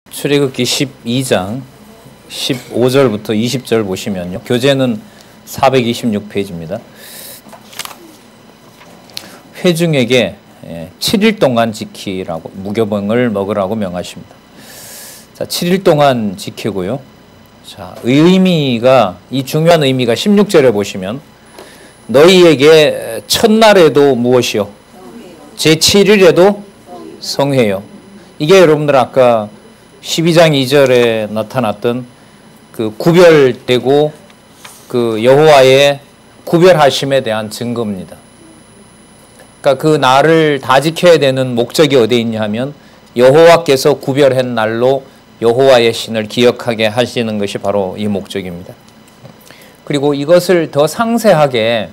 출애굽기 12장 15절부터 20절 보시면요. 교재는 426페이지입니다. 회중에게 7일 동안 지키라고 무교병을 먹으라고 명하십니다. 자, 7일 동안 지키고요. 자, 의미가 이 중요한 의미가 16절에 보시면 너희에게 첫날에도 무엇이요? 제7일에도 성회요. 이게 여러분들 아까 12장 2절에 나타났던 그 구별되고 그 여호와의 구별하심에 대한 증거입니다. 그러니까 그 날을 다 지켜야 되는 목적이 어디에 있냐 하면 여호와께서 구별한 날로 여호와의 신을 기억하게 하시는 것이 바로 이 목적입니다. 그리고 이것을 더 상세하게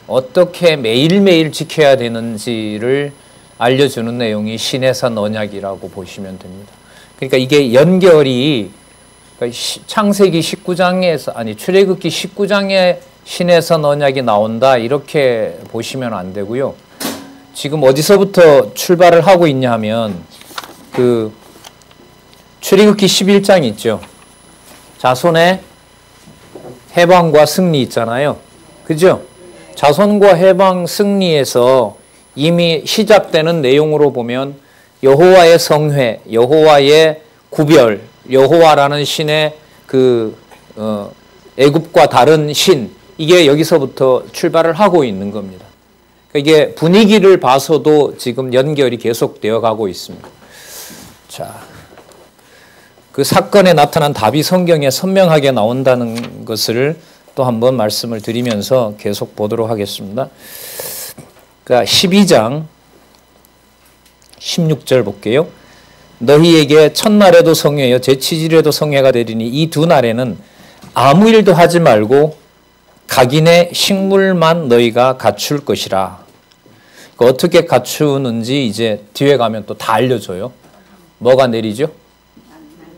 어떻게 매일매일 지켜야 되는지를 알려주는 내용이 신해산 언약이라고 보시면 됩니다. 그러니까 이게 연결이 창세기 19장에서 출애굽기 19장에 신해산 언약이 나온다 이렇게 보시면 안 되고요. 지금 어디서부터 출발을 하고 있냐 하면 그 출애굽기 11장 있죠. 자손의 해방과 승리 있잖아요. 그죠? 자손과 해방 승리에서 이미 시작되는 내용으로 보면 여호와의 성회, 여호와의 구별, 여호와라는 신의 그 애굽과 다른 신, 이게 여기서부터 출발을 하고 있는 겁니다. 이게 분위기를 봐서도 지금 연결이 계속되어 가고 있습니다. 자, 그 사건에 나타난 답이 성경에 선명하게 나온다는 것을 또 한번 말씀을 드리면서 계속 보도록 하겠습니다. 그러니까 12장 16절 볼게요. 너희에게 첫날에도 성회여 제7일에도 성회가 되리니 이 두 날에는 아무 일도 하지 말고 각인의 식물만 너희가 갖출 것이라. 어떻게 갖추는지 이제 뒤에 가면 또 다 알려줘요. 뭐가 내리죠?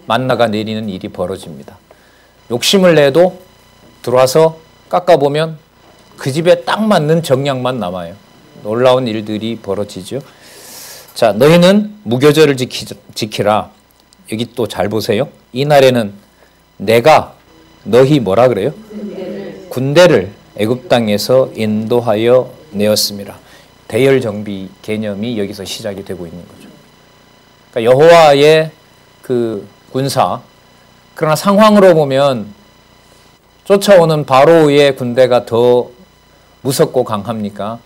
만나가 내리는 일이 벌어집니다. 욕심을 내도 들어와서 깎아보면 그 집에 딱 맞는 정량만 남아요. 놀라운 일들이 벌어지죠. 자, 너희는 무교절을 지키라. 여기 또 잘 보세요. 이 날에는 내가 너희 뭐라 그래요? 군대를 애굽 땅에서 인도하여 내었습니다. 대열 정비 개념이 여기서 시작이 되고 있는 거죠. 그러니까 여호와의 그 군사, 그러나 상황으로 보면 쫓아오는 바로의 군대가 더 무섭고 강합니까?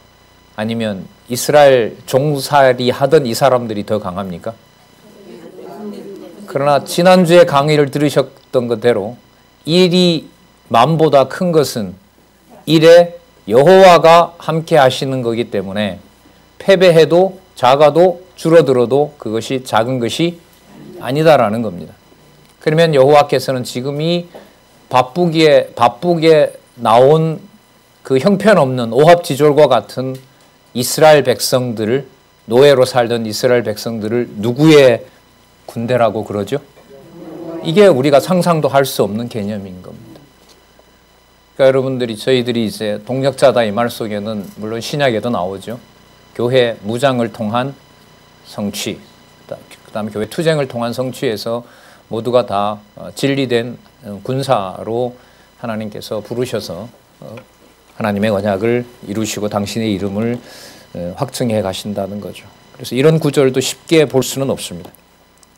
아니면 이스라엘 종살이 하던 이 사람들이 더 강합니까? 그러나 지난주에 강의를 들으셨던 것대로 일이 만보다 큰 것은 일에 여호와가 함께 하시는 거기 때문에 패배해도 작아도 줄어들어도 그것이 작은 것이 아니다라는 겁니다. 그러면 여호와께서는 지금 이 바쁘게 나온 그 형편없는 오합지졸과 같은 이스라엘 백성들을, 노예로 살던 이스라엘 백성들을 누구의 군대라고 그러죠? 이게 우리가 상상도 할 수 없는 개념인 겁니다. 그러니까 저희들이 이제 동력자다 이 말 속에는 물론 신약에도 나오죠. 교회 무장을 통한 성취, 그 다음에 교회 투쟁을 통한 성취에서 모두가 다 진리된 군사로 하나님께서 부르셔서 하나님의 언약을 이루시고 당신의 이름을 확증해 가신다는 거죠. 그래서 이런 구절도 쉽게 볼 수는 없습니다.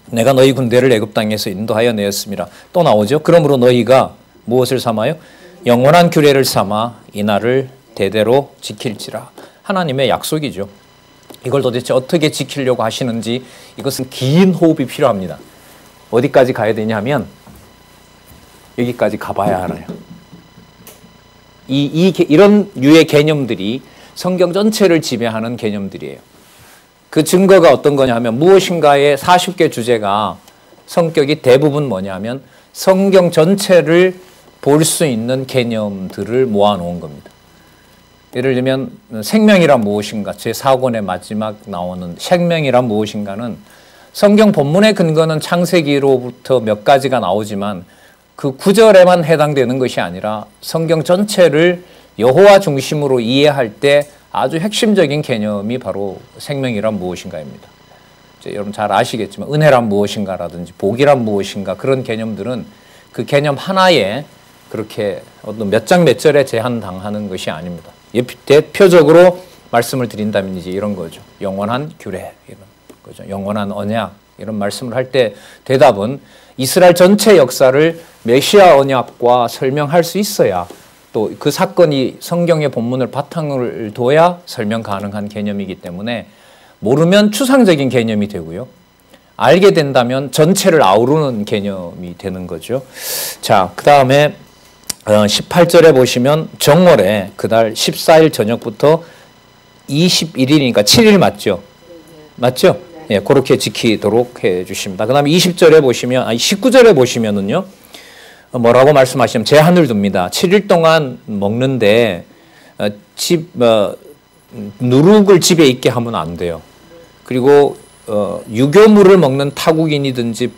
내가 너희 군대를 애굽 땅에서 인도하여 내었습니다. 또 나오죠. 그러므로 너희가 무엇을 삼아요? 영원한 규례를 삼아 이 날을 대대로 지킬지라. 하나님의 약속이죠. 이걸 도대체 어떻게 지키려고 하시는지 이것은 긴 호흡이 필요합니다. 어디까지 가야 되냐면 여기까지 가봐야 알아요. 이런 류의 개념들이 성경 전체를 지배하는 개념들이에요. 그 증거가 어떤 거냐 하면 무엇인가의 40개 주제가 성격이 대부분 뭐냐면 성경 전체를 볼 수 있는 개념들을 모아놓은 겁니다. 예를 들면 생명이란 무엇인가, 제4권의 마지막 나오는 생명이란 무엇인가는 성경 본문의 근거는 창세기로부터 몇 가지가 나오지만 그 구절에만 해당되는 것이 아니라 성경 전체를 여호와 중심으로 이해할 때 아주 핵심적인 개념이 바로 생명이란 무엇인가입니다. 이제 여러분 잘 아시겠지만 은혜란 무엇인가라든지 복이란 무엇인가 그런 개념들은 그 개념 하나에 그렇게 어떤 몇 장 몇 절에 제한당하는 것이 아닙니다. 대표적으로 말씀을 드린다면 이제 이런 거죠. 영원한 규례 이런 거죠. 영원한 언약 이런 말씀을 할 때 대답은 이스라엘 전체 역사를 메시아 언약과 설명할 수 있어야 또 그 사건이 성경의 본문을 바탕을 둬야 설명 가능한 개념이기 때문에 모르면 추상적인 개념이 되고요. 알게 된다면 전체를 아우르는 개념이 되는 거죠. 자, 그 다음에 18절에 보시면 정월에 그달 14일 저녁부터 21일이니까 7일 맞죠? 맞죠? 예, 그렇게 지키도록 해 주십니다. 그 다음에 20절에 보시면, 19절에 보시면은요, 뭐라고 말씀하시면 제한을 둡니다. 7일 동안 먹는데, 누룩을 집에 있게 하면 안 돼요. 그리고, 유교물을 먹는 타국인이든지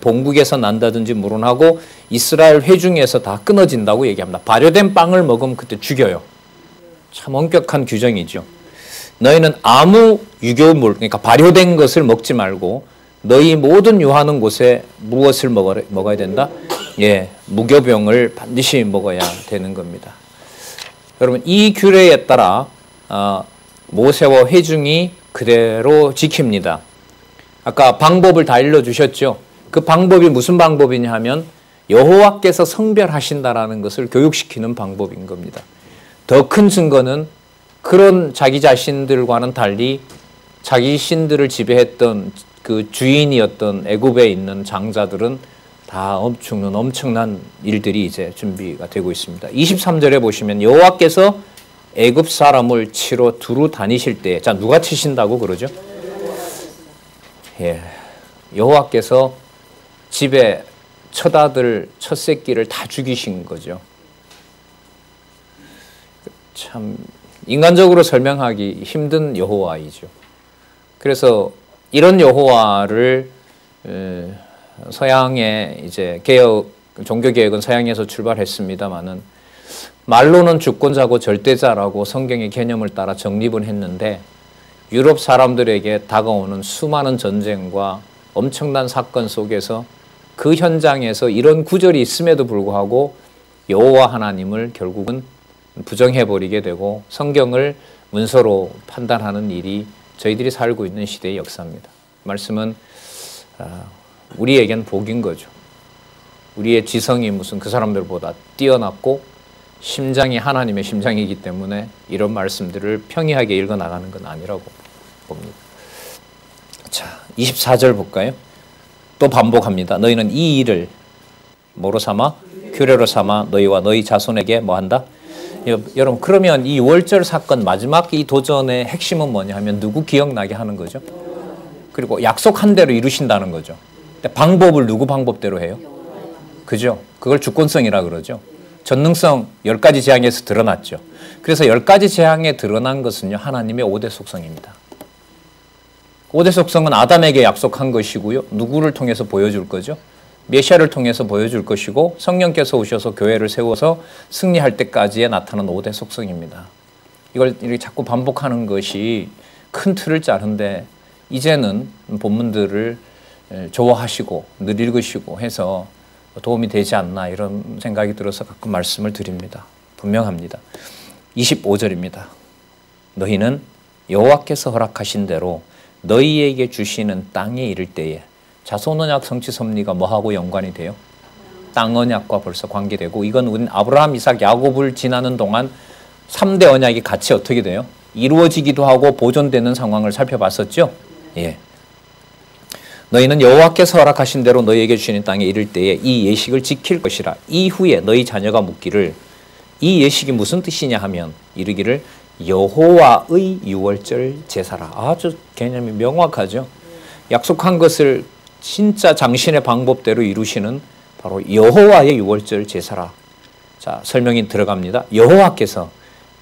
본국에서 난다든지 물론하고 이스라엘 회중에서 다 끊어진다고 얘기합니다. 발효된 빵을 먹으면 그때 죽여요. 참 엄격한 규정이죠. 너희는 아무 유교물, 그러니까 발효된 것을 먹지 말고 너희 모든 유하는 곳에 무엇을 먹어야 된다? 예, 무교병을 반드시 먹어야 되는 겁니다. 여러분 이 규례에 따라 모세와 회중이 그대로 지킵니다. 아까 방법을 다 일러주셨죠. 그 방법이 무슨 방법이냐 하면 여호와께서 성별하신다라는 것을 교육시키는 방법인 겁니다. 더 큰 증거는 그런 자기 자신들과는 달리 자기 신들을 지배했던 그 주인이었던 애굽에 있는 장자들은 다 죽는 엄청난 일들이 이제 준비가 되고 있습니다. 23절에 보시면 여호와께서 애굽 사람을 치러 두루 다니실 때, 자 누가 치신다고 그러죠? 예, 여호와께서 집에 첫 아들, 첫 새끼를 다 죽이신 거죠. 참 인간적으로 설명하기 힘든 여호와이죠. 그래서 이런 여호와를 서양의 이제 종교 개혁은 서양에서 출발했습니다만은 말로는 주권자고 절대자라고 성경의 개념을 따라 정립은 했는데 유럽 사람들에게 다가오는 수많은 전쟁과 엄청난 사건 속에서 그 현장에서 이런 구절이 있음에도 불구하고 여호와 하나님을 결국은 부정해버리게 되고 성경을 문서로 판단하는 일이 저희들이 살고 있는 시대의 역사입니다. 말씀은 우리에겐 복인 거죠. 우리의 지성이 무슨 그 사람들보다 뛰어났고 심장이 하나님의 심장이기 때문에 이런 말씀들을 평이하게 읽어나가는 건 아니라고 봅니다. 자, 24절 볼까요? 또 반복합니다. 너희는 이 일을 뭐로 삼아? 규례로 삼아 너희와 너희 자손에게 뭐 한다? 여러분 그러면 이 월절 사건 마지막 이 도전의 핵심은 뭐냐 하면 누구 기억나게 하는 거죠? 그리고 약속한 대로 이루신다는 거죠. 근데 방법을 누구 방법대로 해요? 그죠? 그걸 주권성이라 그러죠. 전능성 10가지 재앙에서 드러났죠. 그래서 10가지 재앙에 드러난 것은요, 하나님의 5대 속성입니다. 5대 속성은 아담에게 약속한 것이고요. 누구를 통해서 보여줄 거죠? 메시아를 통해서 보여줄 것이고 성령께서 오셔서 교회를 세워서 승리할 때까지에 나타나는 5대 속성입니다. 이걸 이렇게 자꾸 반복하는 것이 큰 틀을 짜는데 이제는 본문들을 좋아하시고 늘 읽으시고 해서 도움이 되지 않나 이런 생각이 들어서 가끔 말씀을 드립니다. 분명합니다. 25절입니다. 너희는 여호와께서 허락하신 대로 너희에게 주시는 땅에 이를 때에 자손언약 성취 섭리가 뭐하고 연관이 돼요? 땅 언약과 벌써 관계되고 이건 우린 아브라함, 이삭, 야곱을 지나는 동안 3대 언약이 같이 어떻게 돼요? 이루어지기도 하고 보존되는 상황을 살펴봤었죠? 예. 너희는 여호와께서 허락하신 대로 너희에게 주시는 땅에 이를 때에 이 예식을 지킬 것이라. 이후에 너희 자녀가 묻기를 이 예식이 무슨 뜻이냐 하면 이르기를 여호와의 유월절 제사라. 아주 개념이 명확하죠. 약속한 것을 진짜 당신의 방법대로 이루시는 바로 여호와의 유월절 제사라. 자, 설명이 들어갑니다. 여호와께서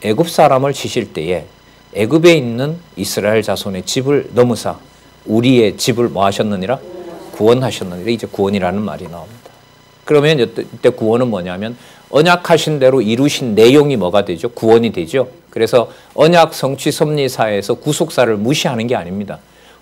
애굽 사람을 치실 때에 애굽에 있는 이스라엘 자손의 집을 넘으사 우리의 집을 뭐 하셨느니라? 구원하셨느니라. 이제 구원이라는 말이 나옵니다. 그러면 이때 구원은 뭐냐면 언약하신 대로 이루신 내용이 뭐가 되죠? 구원이 되죠. 그래서 언약 성취 섭리사에서 구속사를 무시하는 게 아닙니다.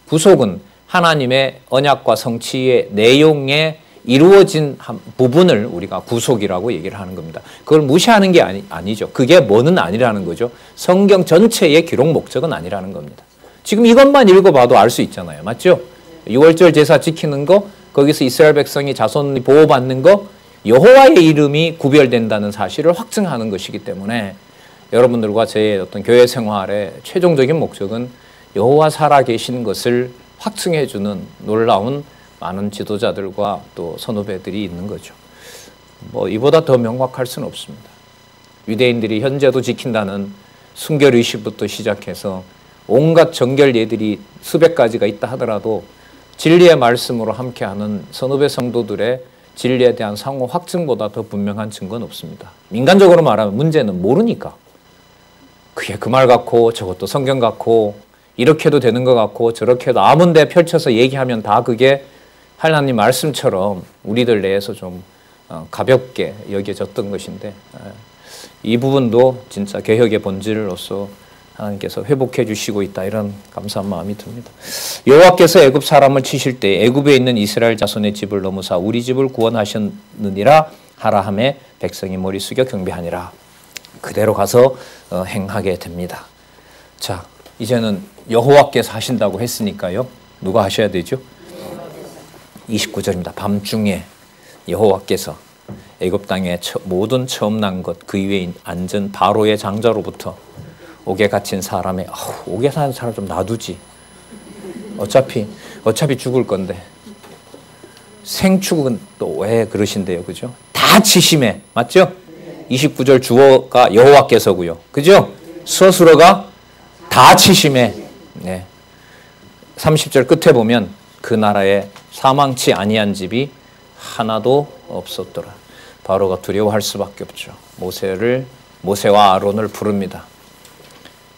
구속은 하나님의 언약과 성취의 내용에 이루어진 부분을 우리가 구속이라고 얘기를 하는 겁니다. 그걸 무시하는 게 아니죠. 그게 뭐는 아니라는 거죠. 성경 전체의 기록 목적은 아니라는 겁니다. 지금 이것만 읽어봐도 알 수 있잖아요. 맞죠? 6월절 제사 지키는 거, 거기서 이스라엘 백성이 자손이 보호받는 거, 여호와의 이름이 구별된다는 사실을 확증하는 것이기 때문에 여러분들과 제 어떤 교회 생활의 최종적인 목적은 여호와 살아계신 것을 확증해주는 놀라운 많은 지도자들과 또 선후배들이 있는 거죠. 뭐 이보다 더 명확할 수는 없습니다. 유대인들이 현재도 지킨다는 순결의식부터 시작해서 온갖 정결 예들이 수백 가지가 있다 하더라도 진리의 말씀으로 함께하는 선후배 성도들의 진리에 대한 상호 확증보다 더 분명한 증거는 없습니다. 인간적으로 말하면 문제는 모르니까. 그게 그 말 같고 저것도 성경 같고 이렇게도 되는 것 같고 저렇게도 아무데 펼쳐서 얘기하면 다 그게 하나님 말씀처럼 우리들 내에서 좀 가볍게 여겨졌던 것인데 이 부분도 진짜 개혁의 본질로서 하나님께서 회복해 주시고 있다 이런 감사한 마음이 듭니다. 여호와께서 애굽 사람을 치실 때 애굽에 있는 이스라엘 자손의 집을 넘으사 우리 집을 구원하셨느니라 하라 하매 백성이 머리 숙여 경배하니라. 그대로 가서 행하게 됩니다. 자, 이제는 여호와께서 하신다고 했으니까요. 누가 하셔야 되죠? 29절입니다. 밤중에 여호와께서 애굽 땅의 모든 처음 난 것 그 위에 앉은 바로의 장자로부터 옥에 갇힌 사람의 옥에 사는 사람 좀 놔두지. 어차피 죽을 건데. 생축은 또 왜 그러신대요. 그죠? 다 치심해. 맞죠? 29절 주어가 여호와께서고요. 그죠? 서술어가 다 치심해. 네. 30절 끝에 보면 그 나라에 사망치 아니한 집이 하나도 없었더라. 바로가 두려워할 수밖에 없죠. 모세와 아론을 부릅니다.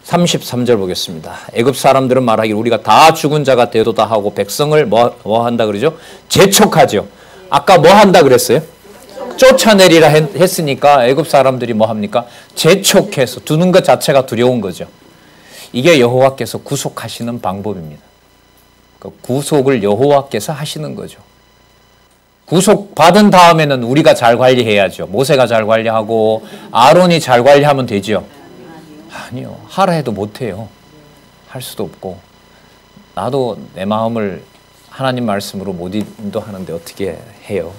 33절 보겠습니다. 애굽 사람들은 말하기를 우리가 다 죽은 자가 되도다 하고 백성을 뭐 한다 그러죠? 재촉하죠. 아까 뭐 한다 그랬어요? 쫓아내리라 했으니까 애굽 사람들이 뭐 합니까? 재촉해서 두는 것 자체가 두려운 거죠. 이게 여호와께서 구속하시는 방법입니다. 그 구속을 여호와께서 하시는 거죠. 구속받은 다음에는 우리가 잘 관리해야죠. 모세가 잘 관리하고 아론이 잘 관리하면 되죠. 아니요. 하라 해도 못해요. 할 수도 없고. 나도 내 마음을 하나님 말씀으로 못 인도하는데 어떻게 해요.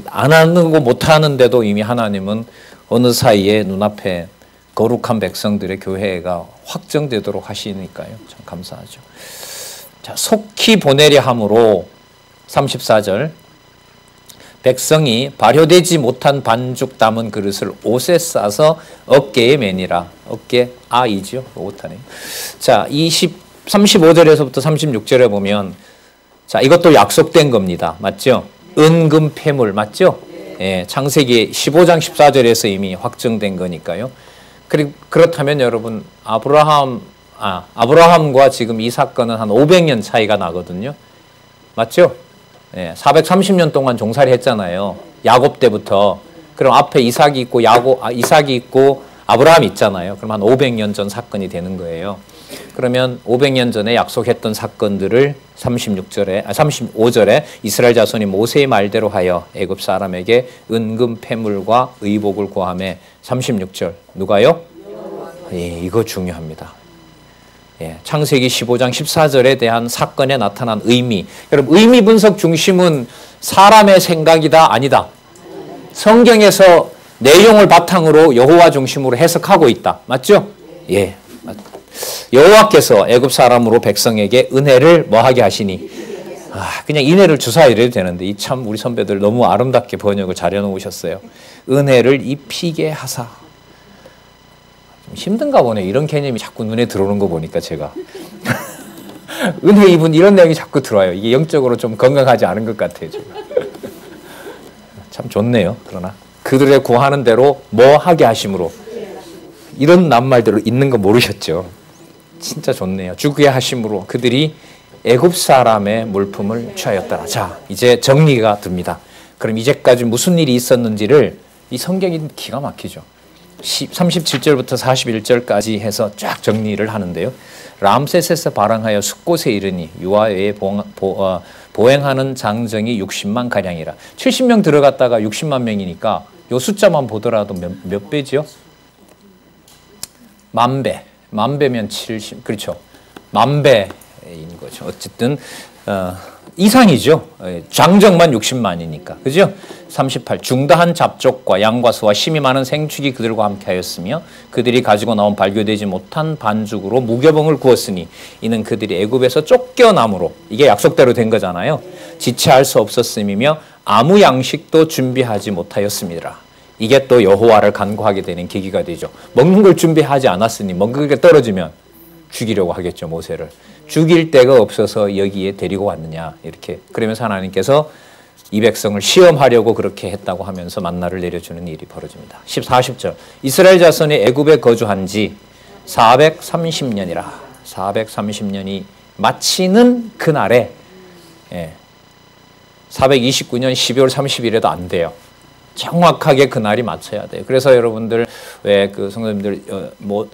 안 하는 거 못하는데도 이미 하나님은 어느 사이에 눈앞에 거룩한 백성들의 교회가 확정되도록 하시니까요. 참 감사하죠. 자, 속히 보내려 함으로 34절 백성이 발효되지 못한 반죽 담은 그릇을 옷에 싸서 어깨에 매니라. 어깨 아이죠. 옷하네. 자, 35절에서부터 36절에 보면 자, 이것도 약속된 겁니다. 맞죠? 은금 폐물 맞죠? 예, 창세기 15장 14절에서 이미 확정된 거니까요. 그렇다면 여러분 아브라함과 지금 이 사건은 한 500년 차이가 나거든요. 맞죠? 예, 430년 동안 종살이 했잖아요. 야곱 때부터. 그럼 앞에 이삭이 있고 아브라함이 있잖아요. 그럼 한 500년 전 사건이 되는 거예요. 그러면 500년 전에 약속했던 사건들을 35절에 이스라엘 자손이 모세의 말대로 하여 애굽 사람에게 은금 폐물과 의복을 구하매 36절 누가요? 예, 이거 중요합니다. 예, 창세기 15장 14절에 대한 사건에 나타난 의미. 여러분 의미 분석 중심은 사람의 생각이다 아니다. 성경에서 내용을 바탕으로 여호와 중심으로 해석하고 있다. 맞죠? 예, 맞다. 여호와께서 애굽 사람으로 백성에게 은혜를 뭐하게 하시니 그냥 은혜를 주사 이래도 되는데 이 참 우리 선배들 너무 아름답게 번역을 잘 해놓으셨어요. 은혜를 입히게 하사. 좀 힘든가 보네. 이런 개념이 자꾸 눈에 들어오는 거 보니까 제가 은혜 입은 이런 내용이 자꾸 들어와요. 이게 영적으로 좀 건강하지 않은 것 같아요. 제가. 참 좋네요. 그러나 그들의 구하는 대로 뭐 하게 하심으로 이런 낱말대로 있는 거 모르셨죠? 진짜 좋네요. 주게 하심으로 그들이 애굽 사람의 물품을 취하였더라. 자, 이제 정리가 됩니다. 그럼 이제까지 무슨 일이 있었는지를 이 성경이 기가 막히죠. 37절부터 41절까지 해서 쫙 정리를 하는데요. 람세스에서 발행하여 숫곳에 이르니 유아에 보행하는 장정이 60만 가량이라. 70명 들어갔다가 60만 명이니까 요 숫자만 보더라도 몇 배지요? 만 배. 만 배면 70, 그렇죠. 만 배인 거죠. 어쨌든 이상이죠. 장정만 60만이니까. 그죠? 38. 중다한 잡족과 양과 소와 심이 많은 생축이 그들과 함께 하였으며 그들이 가지고 나온 발교되지 못한 반죽으로 무교병을 구웠으니 이는 그들이 애굽에서 쫓겨남으로, 이게 약속대로 된 거잖아요. 지체할 수 없었음이며 아무 양식도 준비하지 못하였습니다. 이게 또 여호와를 간구하게 되는 계기가 되죠. 먹는 걸 준비하지 않았으니 먹는 게 떨어지면 죽이려고 하겠죠. 모세를. 죽일 데가 없어서 여기에 데리고 왔느냐 이렇게. 그러면서 하나님께서 이 백성을 시험하려고 그렇게 했다고 하면서 만나를 내려주는 일이 벌어집니다. 40절. 이스라엘 자손이 애굽에 거주한 지 430년이라. 430년이 마치는 그날에 429년 12월 30일에도 안 돼요. 정확하게 그날이 맞춰야 돼요. 그래서 여러분들 왜 그 성도님들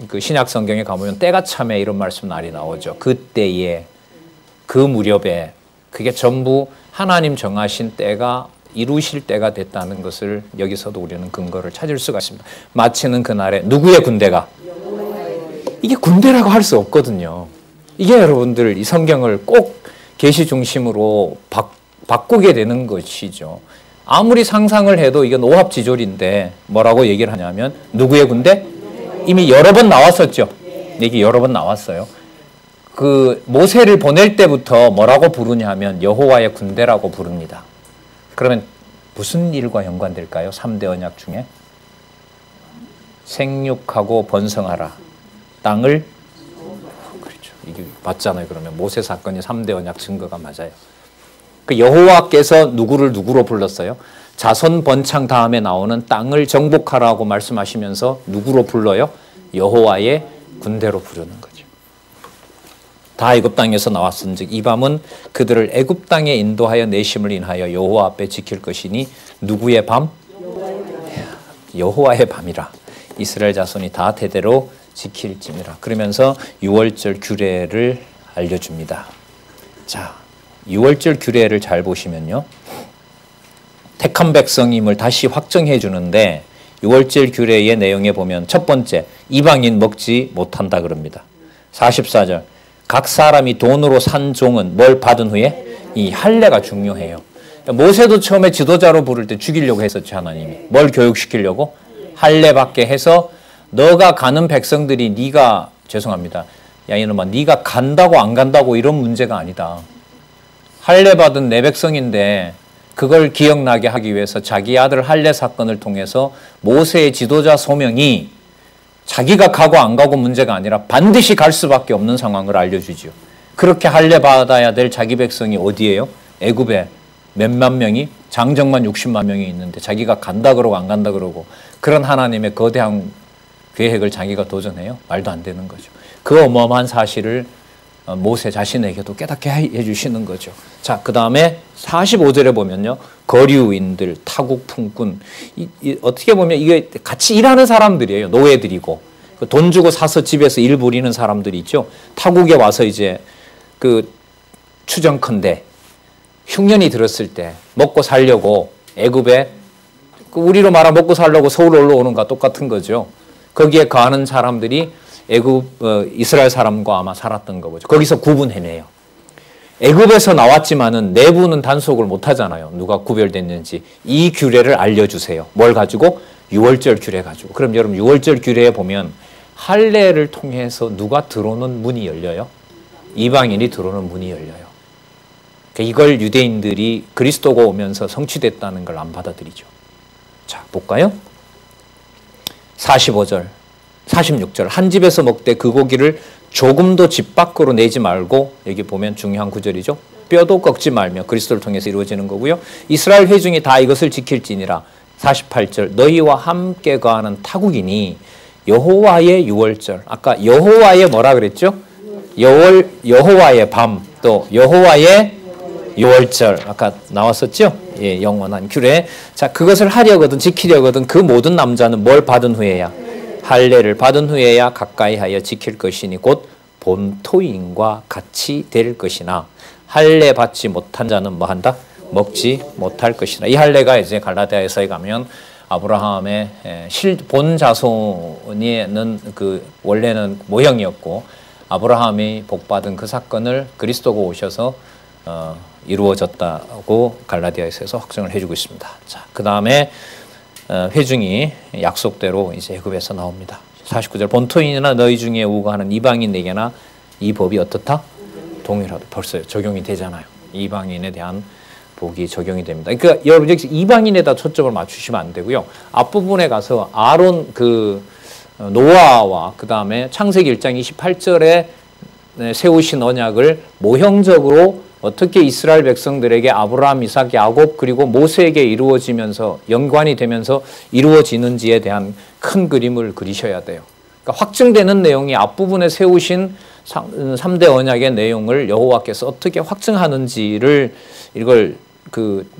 그 신약 성경에 가보면 때가 참에 이런 말씀 날이 나오죠. 그때에 그 무렵에 그게 전부 하나님 정하신 때가 이루실 때가 됐다는 것을 여기서도 우리는 근거를 찾을 수가 있습니다. 마치는 그날에 누구의 군대가? 이게 군대라고 할 수 없거든요. 이게 여러분들 이 성경을 꼭 계시 중심으로 바꾸게 되는 것이죠. 아무리 상상을 해도 이건 오합지졸인데 뭐라고 얘기를 하냐면 누구의 군대? 이미 여러 번 나왔었죠. 얘기 여러 번 나왔어요. 그 모세를 보낼 때부터 뭐라고 부르냐 하면 여호와의 군대라고 부릅니다. 그러면 무슨 일과 연관될까요? 3대 언약 중에 생육하고 번성하라. 땅을 그렇죠. 이게 맞잖아요. 그러면 모세 사건이 3대 언약 증거가 맞아요. 그 여호와께서 누구를 누구로 불렀어요? 자손 번창 다음에 나오는 땅을 정복하라고 말씀하시면서 누구로 불러요? 여호와의 군대로 부르는 거죠. 다 애굽 땅에서 나왔은즉 이 밤은 그들을 애굽 땅에 인도하여 내심을 인하여 여호와 앞에 지킬 것이니 누구의 밤? 여호와의 밤이라. 이스라엘 자손이 다 대대로 지킬지니라. 그러면서 유월절 규례를 알려줍니다. 자, 유월절 규례를 잘 보시면요. 택한 백성임을 다시 확정해 주는데 유월절 규례의 내용에 보면 첫 번째, 이방인 먹지 못한다 그럽니다. 44절, 각 사람이 돈으로 산 종은 뭘 받은 후에? 이 할례가 중요해요. 모세도 처음에 지도자로 부를 때 죽이려고 했었죠. 하나님이. 뭘 교육시키려고? 할례 받게 해서 너가 가는 백성들이 네가 죄송합니다. 야 이놈아 네가 간다고 안 간다고 이런 문제가 아니다. 할례 받은 내 백성인데 그걸 기억나게 하기 위해서 자기 아들 할례 사건을 통해서 모세의 지도자 소명이 자기가 가고 안 가고 문제가 아니라 반드시 갈 수밖에 없는 상황을 알려주죠. 그렇게 할례 받아야 될 자기 백성이 어디예요? 애굽에 몇만 명이 장정만 60만 명이 있는데 자기가 간다 그러고 안 간다 그러고 그런 하나님의 거대한 계획을 자기가 도전해요? 말도 안 되는 거죠. 그 어마어마한 사실을 모세 자신에게도 깨닫게 해주시는 거죠. 자, 그 다음에 45절에 보면요. 거류인들, 타국 품꾼. 어떻게 보면 이게 같이 일하는 사람들이에요. 노예들이고. 돈 주고 사서 집에서 일 부리는 사람들이 있죠. 타국에 와서 이제 그 추정컨대 흉년이 들었을 때 먹고 살려고 애굽에 우리로 말하면 먹고 살려고 서울 올라오는 것과 똑같은 거죠. 거기에 거하는 사람들이 애굽 이스라엘 사람과 아마 살았던 거죠. 거기서 구분해내요. 애굽에서 나왔지만은 내부는 단속을 못 하잖아요. 누가 구별됐는지. 이 규례를 알려주세요. 뭘 가지고? 유월절 규례 가지고. 그럼 여러분 유월절 규례에 보면 할례를 통해서 누가 들어오는 문이 열려요? 이방인이 들어오는 문이 열려요. 이걸 유대인들이 그리스도가 오면서 성취됐다는 걸 안 받아들이죠. 자, 볼까요? 45절, 46절. 한 집에서 먹되 그 고기를 조금도 집 밖으로 내지 말고, 여기 보면 중요한 구절이죠. 뼈도 꺾지 말며. 그리스도를 통해서 이루어지는 거고요. 이스라엘 회중이 다 이것을 지킬지니라. 48절. 너희와 함께 거하는 타국이니 여호와의 유월절. 아까 여호와의 뭐라 그랬죠? 여호와의 밤, 또 여호와의 유월절 아까 나왔었죠? 예, 영원한 규례. 자, 그것을 하려거든 지키려거든 그 모든 남자는 뭘 받은 후에야? 할례를 받은 후에야 가까이 하여 지킬 것이니 곧 본토인과 같이 될 것이나 할례 받지 못한 자는 뭐 한다? 먹지 못할 것이나. 이 할례가 이제 갈라디아서에 가면 아브라함의 본 자손이는 그 원래는 모형이었고 아브라함이 복받은 그 사건을 그리스도가 오셔서 이루어졌다고 갈라디아서에서 확정을 해주고 있습니다. 자, 그 다음에 회중이 약속대로 이제 애굽에서 나옵니다. 49절 본토인이나 너희 중에 우거하는 이방인에게나 이 법이 어떻다? 동일하다. 벌써 적용이 되잖아요. 이방인에 대한 복이 적용이 됩니다. 그러니까 여러분 여기 이방인에다 초점을 맞추시면 안 되고요. 앞부분에 가서 아론 그 노아와 그 다음에 창세기 1장 28절에 세우신 언약을 모형적으로 어떻게 이스라엘 백성들에게 아브라함, 이삭, 야곱 그리고 모세에게 이루어지면서 연관이 되면서 이루어지는지에 대한 큰 그림을 그리셔야 돼요. 그러니까 확증되는 내용이 앞부분에 세우신 3대 언약의 내용을 여호와께서 어떻게 확증하는지를 이걸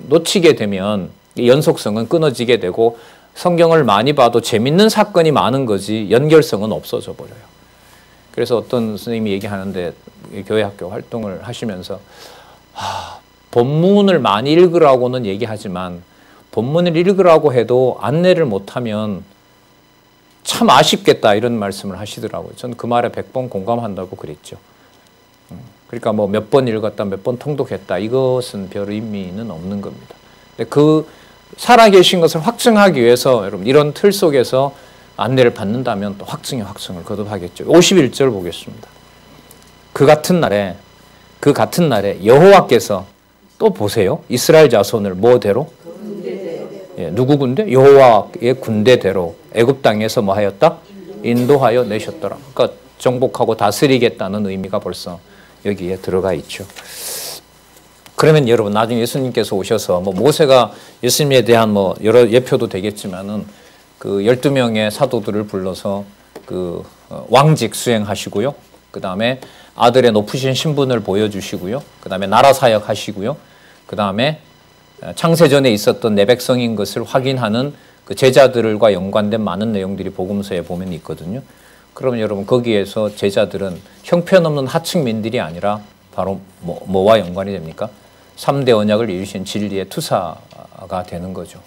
놓치게 되면 연속성은 끊어지게 되고 성경을 많이 봐도 재밌는 사건이 많은 거지 연결성은 없어져 버려요. 그래서 어떤 선생님이 얘기하는데 교회 학교 활동을 하시면서 본문을 많이 읽으라고는 얘기하지만 본문을 읽으라고 해도 안내를 못하면 참 아쉽겠다 이런 말씀을 하시더라고요. 저는 그 말에 100번 공감한다고 그랬죠. 그러니까 뭐 몇 번 읽었다 몇 번 통독했다 이것은 별 의미는 없는 겁니다. 그 살아계신 것을 확증하기 위해서 여러분 이런 틀 속에서 안내를 받는다면 또 확증을 거듭하겠죠. 51절 보겠습니다. 그 같은 날에 여호와께서 또 보세요. 이스라엘 자손을 뭐대로? 누구 군대? 여호와의 군대대로 애굽 땅에서 뭐 하였다? 인도하여 내셨더라. 그러니까 정복하고 다스리겠다는 의미가 벌써 여기에 들어가 있죠. 그러면 여러분 나중에 예수님께서 오셔서 뭐 모세가 예수님에 대한 뭐 여러 예표도 되겠지만은 그 12명의 사도들을 불러서 그 왕직 수행하시고요. 그 다음에 아들의 높으신 신분을 보여주시고요. 그 다음에 나라 사역 하시고요. 그 다음에 창세전에 있었던 내 백성인 것을 확인하는 그 제자들과 연관된 많은 내용들이 복음서에 보면 있거든요. 그러면 여러분 거기에서 제자들은 형편없는 하층민들이 아니라 바로 뭐와 연관이 됩니까? 3대 언약을 이루신 진리의 투사가 되는 거죠.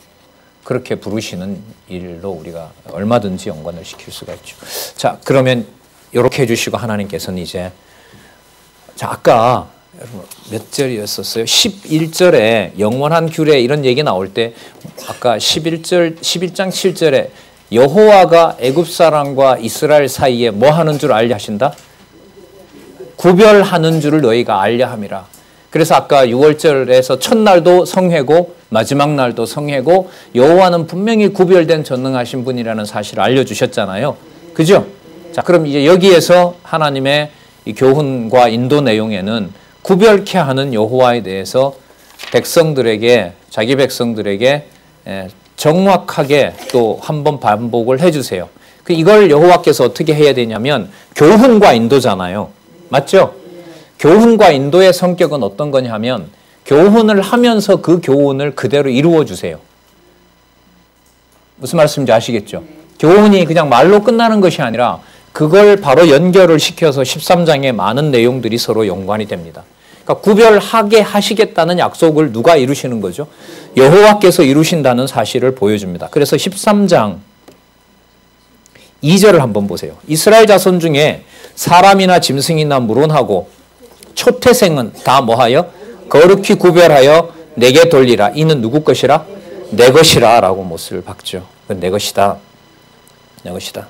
그렇게 부르시는 일로 우리가 얼마든지 연관을 시킬 수가 있죠. 자, 그러면 이렇게 해주시고 하나님께서는 이제 자 아까 몇 절이었었어요? 11절에 영원한 규례 이런 얘기 나올 때 아까 11장 7절에 여호와가 애굽 사람과 이스라엘 사이에 뭐 하는 줄 알려 하신다? 구별하는 줄을 너희가 알려 함이라. 그래서 아까 6월절에서 첫날도 성회고 마지막 날도 성회고 여호와는 분명히 구별된 전능하신 분이라는 사실을 알려주셨잖아요. 그죠? 자, 그럼 이제 여기에서 하나님의 이 교훈과 인도 내용에는 구별케 하는 여호와에 대해서 백성들에게 자기 백성들에게 정확하게 또 한 번 반복을 해주세요. 이걸 여호와께서 어떻게 해야 되냐면 교훈과 인도잖아요. 맞죠? 교훈과 인도의 성격은 어떤 거냐 하면 교훈을 하면서 그 교훈을 그대로 이루어 주세요. 무슨 말씀인지 아시겠죠? 교훈이 그냥 말로 끝나는 것이 아니라 그걸 바로 연결을 시켜서 13장의 많은 내용들이 서로 연관이 됩니다. 그러니까 구별하게 하시겠다는 약속을 누가 이루시는 거죠? 여호와께서 이루신다는 사실을 보여줍니다. 그래서 13장 2절을 한번 보세요. 이스라엘 자손 중에 사람이나 짐승이나 물론하고 초태생은 다 뭐하여? 거룩히 구별하여 내게 돌리라. 이는 누구 것이라? 내 것이라 라고 못을 박죠. 내 것이다. 내 것이다.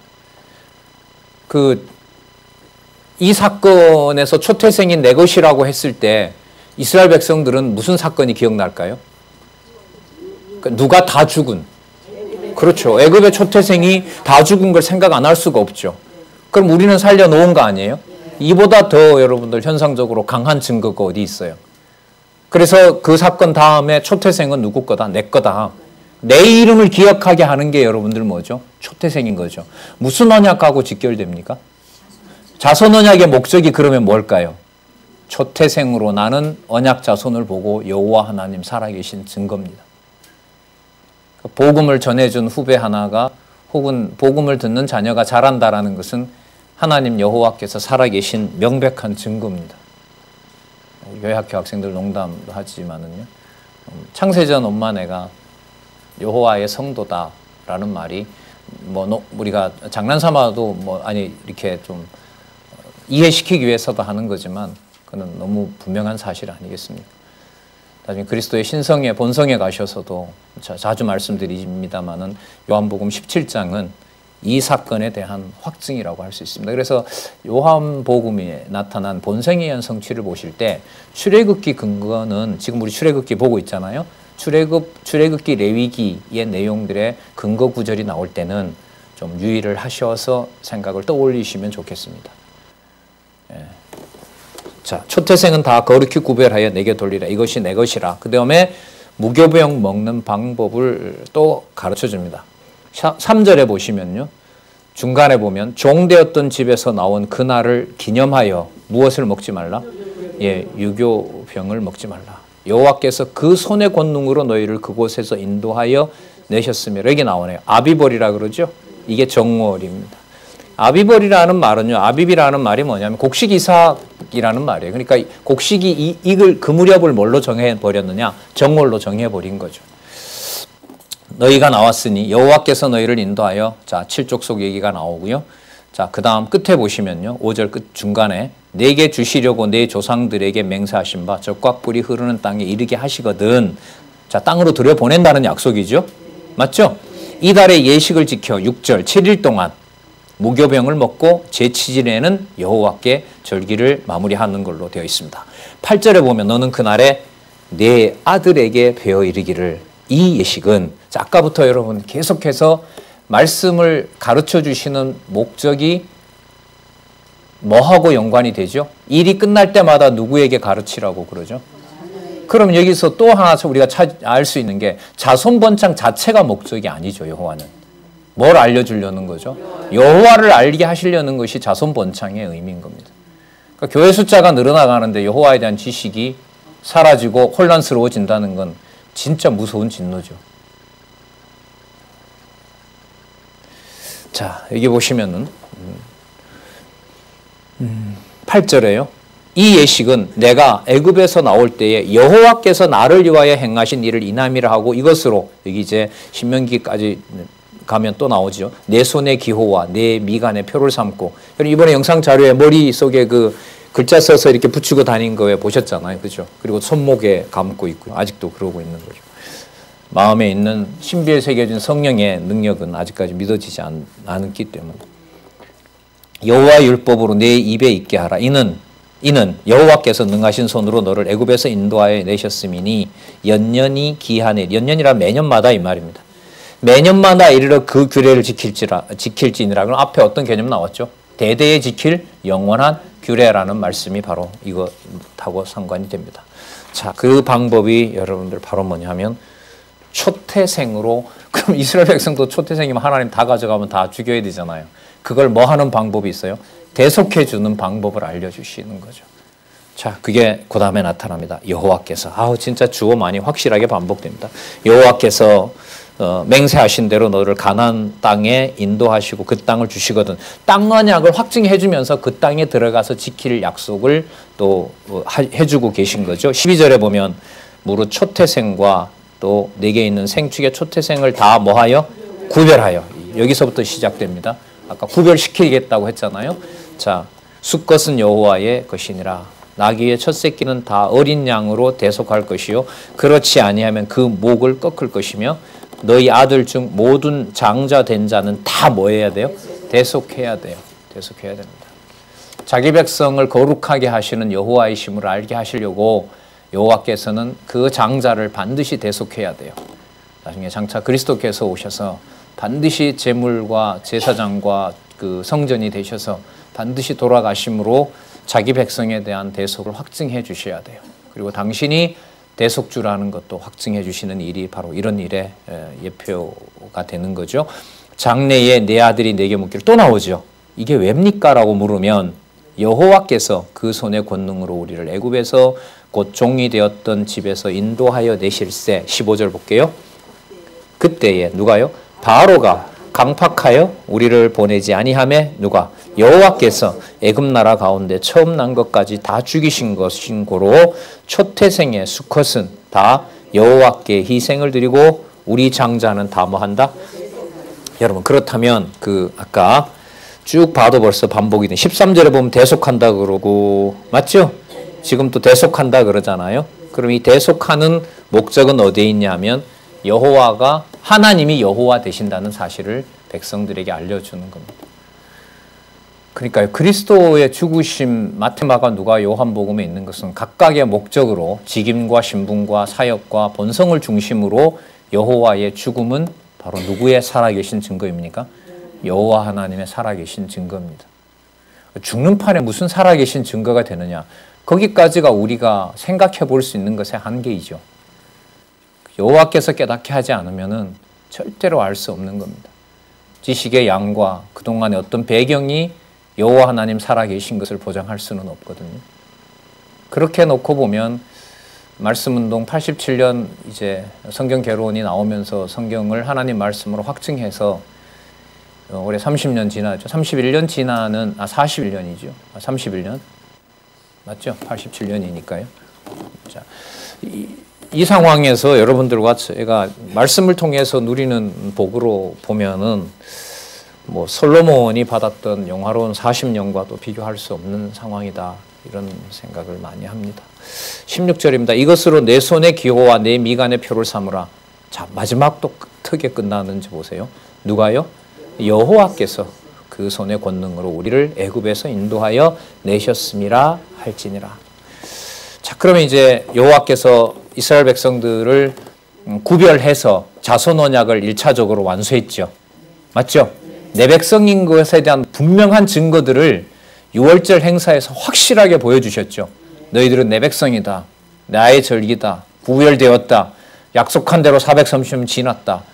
이 사건에서 초태생인 내 것이라고 했을 때 이스라엘 백성들은 무슨 사건이 기억날까요? 누가 다 죽은. 그렇죠. 애굽의 초태생이 다 죽은 걸 생각 안 할 수가 없죠. 그럼 우리는 살려놓은 거 아니에요? 이보다 더 여러분들 현상적으로 강한 증거가 어디 있어요? 그래서 그 사건 다음에 초태생은 누구 거다? 내 거다. 내 이름을 기억하게 하는 게 여러분들 뭐죠? 초태생인 거죠. 무슨 언약하고 직결됩니까? 자손 언약의 목적이 그러면 뭘까요? 초태생으로 나는 언약 자손을 보고 여호와 하나님 살아계신 증거입니다. 복음을 전해준 후배 하나가 혹은 복음을 듣는 자녀가 자란다라는 것은 하나님 여호와께서 살아계신 명백한 증거입니다. 교회학교 학생들 농담도 하지만은요, 창세전 엄마네가 여호와의 성도다라는 말이 우리가 장난삼아도 이렇게 좀 이해시키기 위해서도 하는 거지만 그는 너무 분명한 사실 아니겠습니까? 나중에 그리스도의 신성에 본성에 가셔서도 자주 말씀드립니다만은 요한복음 17장은 이 사건에 대한 확증이라고 할 수 있습니다. 그래서 요한복음에 나타난 본성에 의한 성취를 보실 때 출애굽기 근거는 지금 우리 출애굽기 보고 있잖아요. 출애굽기 레위기의 내용들의 근거 구절이 나올 때는 좀 유의를 하셔서 생각을 떠올리시면 좋겠습니다. 예. 자, 초태생은 다 거룩히 구별하여 내게 돌리라. 이것이 내 것이라. 그 다음에 무교병 먹는 방법을 또 가르쳐 줍니다. 3절에 보시면요. 중간에 보면 종되었던 집에서 나온 그날을 기념하여 무엇을 먹지 말라? 예, 유교병을 먹지 말라. 여호와께서 그 손의 권능으로 너희를 그곳에서 인도하여 내셨으며, 여기 나오네요. 아비벌이라 그러죠. 이게 정월입니다. 아비벌이라는 말은요, 아비비라는 말이 뭐냐면 곡식이삭이라는 말이에요. 그러니까 곡식이 이걸 그 무렵을 뭘로 정해버렸느냐? 정월로 정해버린 거죠. 너희가 나왔으니 여호와께서 너희를 인도하여, 자, 7족속 얘기가 나오고요. 자, 그 다음 끝에 보시면요. 5절 끝 중간에 내게 주시려고 내 조상들에게 맹세하신 바 젖과 꿀이 흐르는 땅에 이르게 하시거든. 자, 땅으로 들여보낸다는 약속이죠. 맞죠? 이달의 예식을 지켜 6절 7일 동안 무교병을 먹고 제7일에는 여호와께 절기를 마무리하는 걸로 되어 있습니다. 8절에 보면 너는 그날에 내 아들에게 배워 이르기를, 이 예식은, 자, 아까부터 여러분 계속해서 말씀을 가르쳐 주시는 목적이 뭐하고 연관이 되죠? 일이 끝날 때마다 누구에게 가르치라고 그러죠? 그럼 여기서 또 하나 우리가 알 수 있는 게 자손번창 자체가 목적이 아니죠. 여호와는 뭘 알려주려는 거죠? 여호와를 알게 하시려는 것이 자손번창의 의미인 겁니다. 그러니까 교회 숫자가 늘어나가는데 여호와에 대한 지식이 사라지고 혼란스러워진다는 건 진짜 무서운 진노죠. 자, 여기 보시면은 8절에요. 이 예식은 내가 애굽에서 나올 때에 여호와께서 나를 위하여 행하신 일을 이남이라 하고, 이것으로 여기 이제 신명기까지 가면 또 나오죠. 내 손의 기호와 내 미간의 표를 삼고. 이번에 영상 자료에 머릿속에 그 글자 써서 이렇게 붙이고 다닌 거에 보셨잖아요. 그죠? 그리고 손목에 감고 있고요. 아직도 그러고 있는 거죠. 마음에 있는 신비에 새겨진 성령의 능력은 아직까지 믿어지지 않기 때문에. 여호와의 율법으로 내 입에 있게 하라. 이는 여호와께서 능하신 손으로 너를 애굽에서 인도하여 내셨음이니 연년이 기한에, 연년이라 매년마다 이 말입니다. 매년마다 이르러 그 규례를 지킬지니라. 그럼 앞에 어떤 개념 나왔죠? 대대에 지킬 영원한 규례라는 말씀이 바로 이것하고 상관이 됩니다. 자, 그 방법이 여러분들 바로 뭐냐면 초태생으로, 그럼 이스라엘 백성도 초태생이면 하나님 다 가져가면 다 죽여야 되잖아요. 그걸 뭐 하는 방법이 있어요? 대속해 주는 방법을 알려주시는 거죠. 자, 그게 그 다음에 나타납니다. 여호와께서, 진짜 주어 많이 확실하게 반복됩니다. 여호와께서 맹세하신 대로 너를 가나안 땅에 인도하시고 그 땅을 주시거든. 땅 언약을 확증해 주면서 그 땅에 들어가서 지킬 약속을 또 해주고 계신 거죠. 12절에 보면 무릇 초태생과 또 내게 있는 생축의 초태생을 다 뭐하여? 구별하여. 여기서부터 시작됩니다. 아까 구별시키겠다고 했잖아요. 자, 수컷은 여호와의 것이니라. 나귀의 첫 새끼는 다 어린 양으로 대속할 것이요 그렇지 아니하면 그 목을 꺾을 것이며 너희 아들 중 모든 장자 된 자는 다 뭐 해야 돼요? 대속해야 돼요. 대속해야 됩니다. 자기 백성을 거룩하게 하시는 여호와의 심을 알게 하시려고 여호와께서는 그 장자를 반드시 대속해야 돼요. 나중에 장차 그리스도께서 오셔서 반드시 제물과 제사장과 그 성전이 되셔서 반드시 돌아가심으로 자기 백성에 대한 대속을 확증해 주셔야 돼요. 그리고 당신이 대속주라는 것도 확증해 주시는 일이 바로 이런 일의 예표가 되는 거죠. 장래에 내 아들이 내게 묻기를, 또 나오죠. 이게 왜입니까? 라고 물으면 여호와께서 그 손의 권능으로 우리를 애굽에서 곧 종이 되었던 집에서 인도하여 내실세. 15절 볼게요. 그때에 누가요? 바로가 강팍하여 우리를 보내지 아니하매 누가? 여호와께서 애굽 나라 가운데 처음 난 것까지 다 죽이신 것인 고로 초태생의 수컷은 다 여호와께 희생을 드리고 우리 장자는 다 뭐한다? 여러분 그렇다면 아까 쭉 봐도 벌써 반복이 돼. 13절에 보면 대속한다 그러고 맞죠? 지금 또 대속한다 그러잖아요. 그럼 이 대속하는 목적은 어디에 있냐면 여호와가 하나님이 여호와 되신다는 사실을 백성들에게 알려주는 겁니다. 그러니까 그리스도의 죽으심 마테마가 누가 요한복음에 있는 것은 각각의 목적으로 직임과 신분과 사역과 본성을 중심으로 여호와의 죽음은 바로 누구의 살아계신 증거입니까? 여호와 하나님의 살아계신 증거입니다. 죽는 판에 무슨 살아계신 증거가 되느냐? 거기까지가 우리가 생각해 볼 수 있는 것의 한계이죠. 여호와께서 깨닫게 하지 않으면은 절대로 알 수 없는 겁니다. 지식의 양과 그동안의 어떤 배경이 여호와 하나님 살아계신 것을 보장할 수는 없거든요. 그렇게 놓고 보면 말씀운동 87년 이제 성경 개론이 나오면서 성경을 하나님 말씀으로 확증해서 올해 30년 지나죠. 31년 지나는 41년이죠. 31년 맞죠? 87년이니까요. 자, 이 상황에서 여러분들과 제가 말씀을 통해서 누리는 복으로 보면은 뭐 솔로몬이 받았던 영화로운 40년과도 비교할 수 없는 상황이다. 이런 생각을 많이 합니다. 16절입니다. 이것으로 내 손의 기호와 내 미간의 표를 삼으라. 자, 마지막 또 어떻게 끝나는지 보세요. 누가요? 여호와께서 그 손의 권능으로 우리를 애굽에서 인도하여 내셨음이라 할지니라. 자, 그러면 이제 여호와께서 이스라엘 백성들을 구별해서 자손 언약을 1차적으로 완수했죠. 맞죠? 내 백성인 것에 대한 분명한 증거들을 6월절 행사에서 확실하게 보여주셨죠. 너희들은 내 백성이다. 나의 절기다. 구별되었다. 약속한 대로 430년 지났다.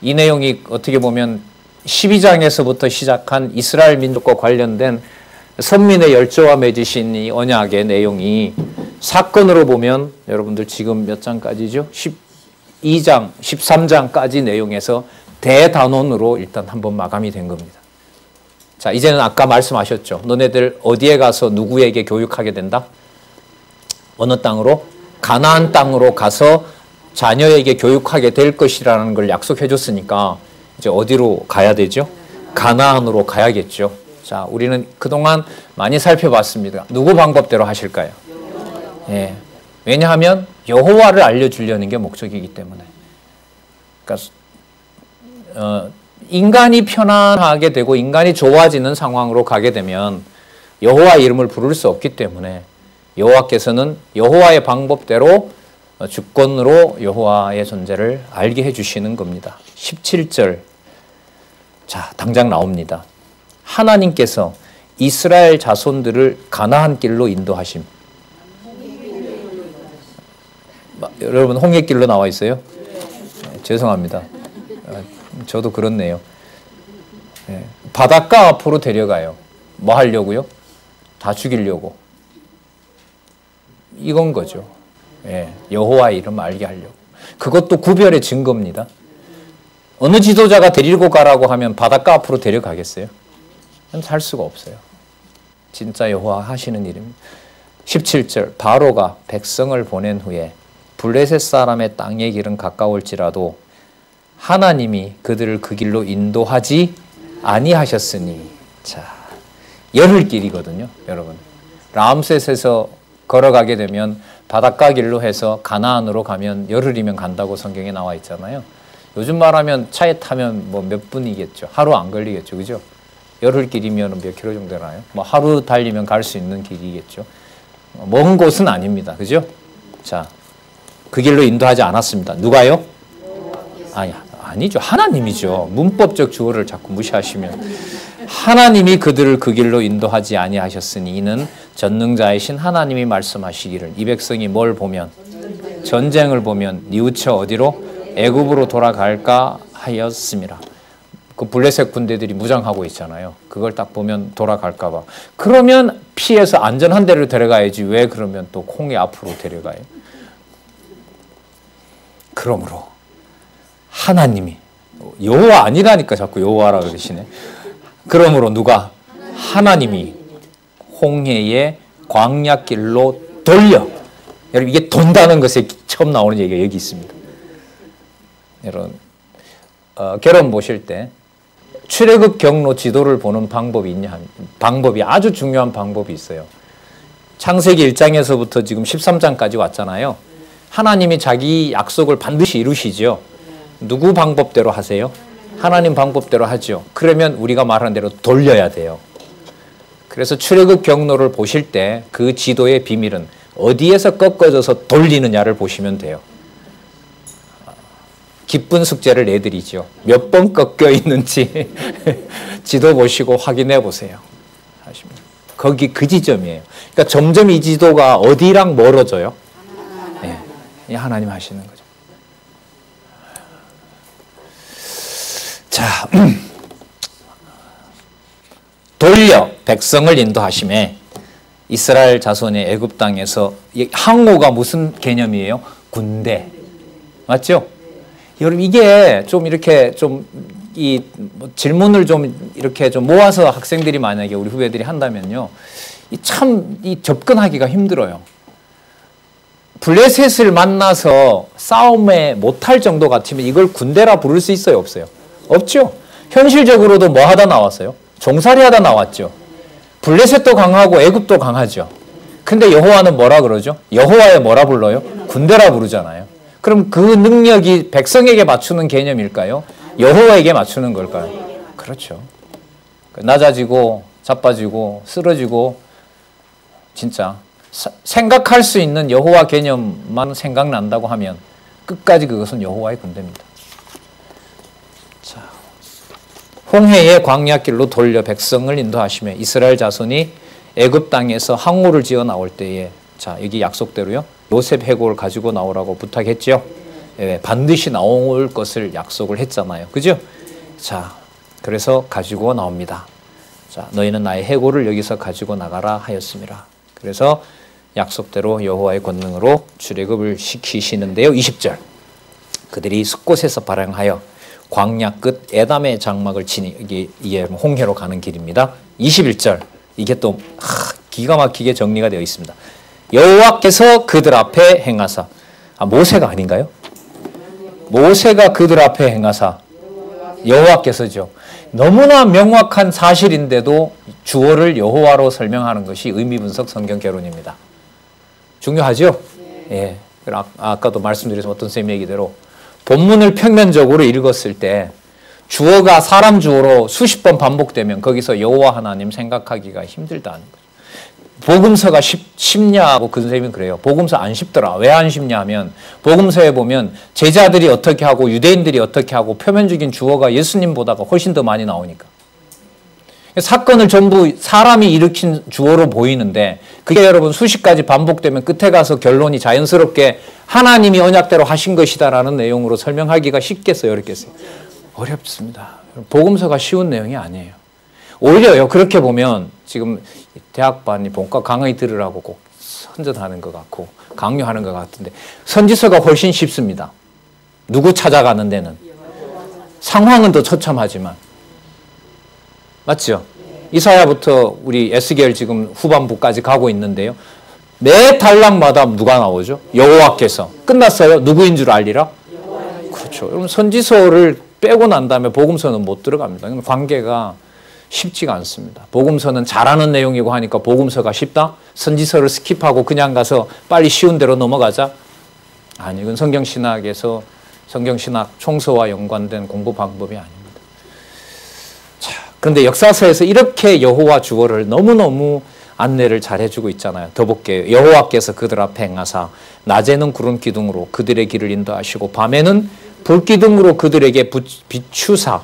이 내용이 어떻게 보면 12장에서부터 시작한 이스라엘 민족과 관련된 선민의 열조와 맺으신 이 언약의 내용이 사건으로 보면 여러분들 지금 몇 장까지죠? 12장, 13장까지 내용에서 대단원으로 일단 한번 마감이 된 겁니다. 자, 이제는 아까 말씀하셨죠. 너네들 어디에 가서 누구에게 교육하게 된다? 어느 땅으로? 가나안 땅으로 가서 자녀에게 교육하게 될 것이라는 걸 약속해 줬으니까 이제 어디로 가야 되죠? 가나안으로 가야겠죠. 자, 우리는 그동안 많이 살펴봤습니다. 누구 방법대로 하실까요? 예. 왜냐하면 여호와를 알려주려는 게 목적이기 때문에. 그러니까 인간이 편안하게 되고 인간이 좋아지는 상황으로 가게 되면 여호와 이름을 부를 수 없기 때문에 여호와께서는 여호와의 방법대로 주권으로 여호와의 존재를 알게 해주시는 겁니다. 17절. 자, 당장 나옵니다. 하나님께서 이스라엘 자손들을 가나안 길로 인도하심. 여러분 홍해길로 나와 있어요? 죄송합니다. 저도 그렇네요. 바닷가 앞으로 데려가요. 뭐 하려고요? 다 죽이려고. 이건 거죠. 여호와의 이름 알게 하려고. 그것도 구별의 증거입니다. 어느 지도자가 데리고 가라고 하면 바닷가 앞으로 데려가겠어요? 살 수가 없어요. 진짜 여호와 하시는 일입니다. 17절 바로가 백성을 보낸 후에 블레셋 사람의 땅의 길은 가까울지라도 하나님이 그들을 그 길로 인도하지 아니하셨으니. 자, 열흘 길이거든요, 여러분. 람셋에서 걸어가게 되면 바닷가 길로 해서 가나안으로 가면 열흘이면 간다고 성경에 나와 있잖아요. 요즘 말하면 차에 타면 뭐 몇 분이겠죠. 하루 안 걸리겠죠, 그죠? 열흘 길이면 몇 킬로 정도 되나요? 뭐 하루 달리면 갈 수 있는 길이겠죠. 먼 곳은 아닙니다, 그죠? 자, 그 길로 인도하지 않았습니다. 누가요? 아니죠. 하나님이죠. 문법적 주어를 자꾸 무시하시면. 하나님이 그들을 그 길로 인도하지 아니하셨으니 이는 전능자이신 하나님이 말씀하시기를 이 백성이 뭘 보면? 전쟁을 보면 뉘우쳐 어디로? 애굽으로 돌아갈까 하였음이라. 그 블레셋 군대들이 무장하고 있잖아요. 그걸 딱 보면 돌아갈까 봐. 그러면 피해서 안전한 데로 데려가야지. 왜 그러면 또 홍해 앞으로 데려가요? 그러므로 하나님이 여호와 아니라니까 자꾸 여호와라 그러시네. 그러므로 누가? 하나님이 홍해의 광야길로 돌려. 여러분 이게 돈다는 것에 처음 나오는 얘기가 여기 있습니다. 여러분 결혼 보실 때 출애굽 경로 지도를 보는 방법이 있냐? 방법이 아주 중요한 방법이 있어요. 창세기 1장에서부터 지금 13장까지 왔잖아요. 하나님이 자기 약속을 반드시 이루시죠. 누구 방법대로 하세요? 하나님 방법대로 하죠. 그러면 우리가 말하는 대로 돌려야 돼요. 그래서 출애굽 경로를 보실 때 그 지도의 비밀은 어디에서 꺾어져서 돌리느냐를 보시면 돼요. 기쁜 숙제를 내드리죠. 몇 번 꺾여 있는지 지도 보시고 확인해 보세요. 거기 그 지점이에요. 그러니까 점점 이 지도가 어디랑 멀어져요? 네, 하나님 하시는 거죠. 자, 돌려 백성을 인도하심에 이스라엘 자손의 애굽 땅에서 항오가 무슨 개념이에요? 군대. 맞죠? 여러분 이게 좀 이렇게 좀 이 질문을 좀 이렇게 좀 모아서 학생들이 만약에 우리 후배들이 한다면요, 참 이 접근하기가 힘들어요. 블레셋을 만나서 싸움에 못할 정도 같으면 이걸 군대라 부를 수 있어요, 없어요? 없죠. 현실적으로도 뭐 하다 나왔어요? 종살이 하다 나왔죠. 블레셋도 강하고 애굽도 강하죠. 근데 여호와는 뭐라 그러죠? 여호와에 뭐라 불러요? 군대라 부르잖아요. 그럼 그 능력이 백성에게 맞추는 개념일까요? 여호와에게 맞추는 걸까요? 그렇죠. 낮아지고 자빠지고 쓰러지고 진짜 생각할 수 있는 여호와 개념만 생각난다고 하면 끝까지 그것은 여호와의 군대입니다. 자, 홍해의 광야길로 돌려 백성을 인도하시며 이스라엘 자손이 애굽 땅에서 항구를 지어 나올 때에, 자 여기 약속대로요, 요셉 해골을 가지고 나오라고 부탁했죠. 반드시 나올 것을 약속을 했잖아요. 그죠? 자, 그래서 가지고 나옵니다. 자, 너희는 나의 해골을 여기서 가지고 나가라 하였습니다. 그래서 약속대로 여호와의 권능으로 출애굽을 시키시는데요. 20절. 그들이 숫곳에서 발행하여 광야 끝 에담의 장막을 지니, 이게 홍해로 가는 길입니다. 21절. 이게 또 기가 막히게 정리가 되어 있습니다. 여호와께서 그들 앞에 행하사. 모세가 아닌가요? 모세가 그들 앞에 행하사. 여호와께서죠. 너무나 명확한 사실인데도 주어를 여호와로 설명하는 것이 의미분석 성경 개론입니다. 중요하죠? 예. 아까도 말씀드린 어떤 쌤 얘기대로 본문을 평면적으로 읽었을 때 주어가 사람 주어로 수십 번 반복되면 거기서 여호와 하나님 생각하기가 힘들다는 거죠. 복음서가 쉽냐고 근쌤이 그래요. 복음서 안 쉽더라. 왜 안 쉽냐 하면 복음서에 보면 제자들이 어떻게 하고 유대인들이 어떻게 하고 표면적인 주어가 예수님보다가 훨씬 더 많이 나오니까. 사건을 전부 사람이 일으킨 주어로 보이는데 그게 여러분 수십 가지 반복되면 끝에 가서 결론이 자연스럽게 하나님이 언약대로 하신 것이다라는 내용으로 설명하기가 쉽겠어요? 어렵겠어요? 어렵습니다. 복음서가 쉬운 내용이 아니에요. 오히려요, 그렇게 보면 지금 대학반이 본과 강의 들으라고 꼭 선전하는 것 같고 강요하는 것 같은데 선지서가 훨씬 쉽습니다. 누구 찾아가는 데는. 상황은 더 처참하지만. 맞죠? 이사야부터 우리 에스겔 지금 후반부까지 가고 있는데요. 매 단락마다 누가 나오죠? 여호와께서. 끝났어요? 누구인 줄 알리라? 그렇죠. 여러분 선지서를 빼고 난 다음에 복음서는 못 들어갑니다. 관계가 쉽지가 않습니다. 복음서는 잘하는 내용이고 하니까 복음서가 쉽다? 선지서를 스킵하고 그냥 가서 빨리 쉬운 대로 넘어가자? 아니, 이건 성경신학에서 성경신학 총서와 연관된 공부 방법이 아닙니다. 자, 그런데 역사서에서 이렇게 여호와 주어를 너무너무 안내를 잘 해주고 있잖아요. 더 볼게요. 여호와께서 그들 앞에 행하사 낮에는 구름 기둥으로 그들의 길을 인도하시고 밤에는 불 기둥으로 그들에게 비추사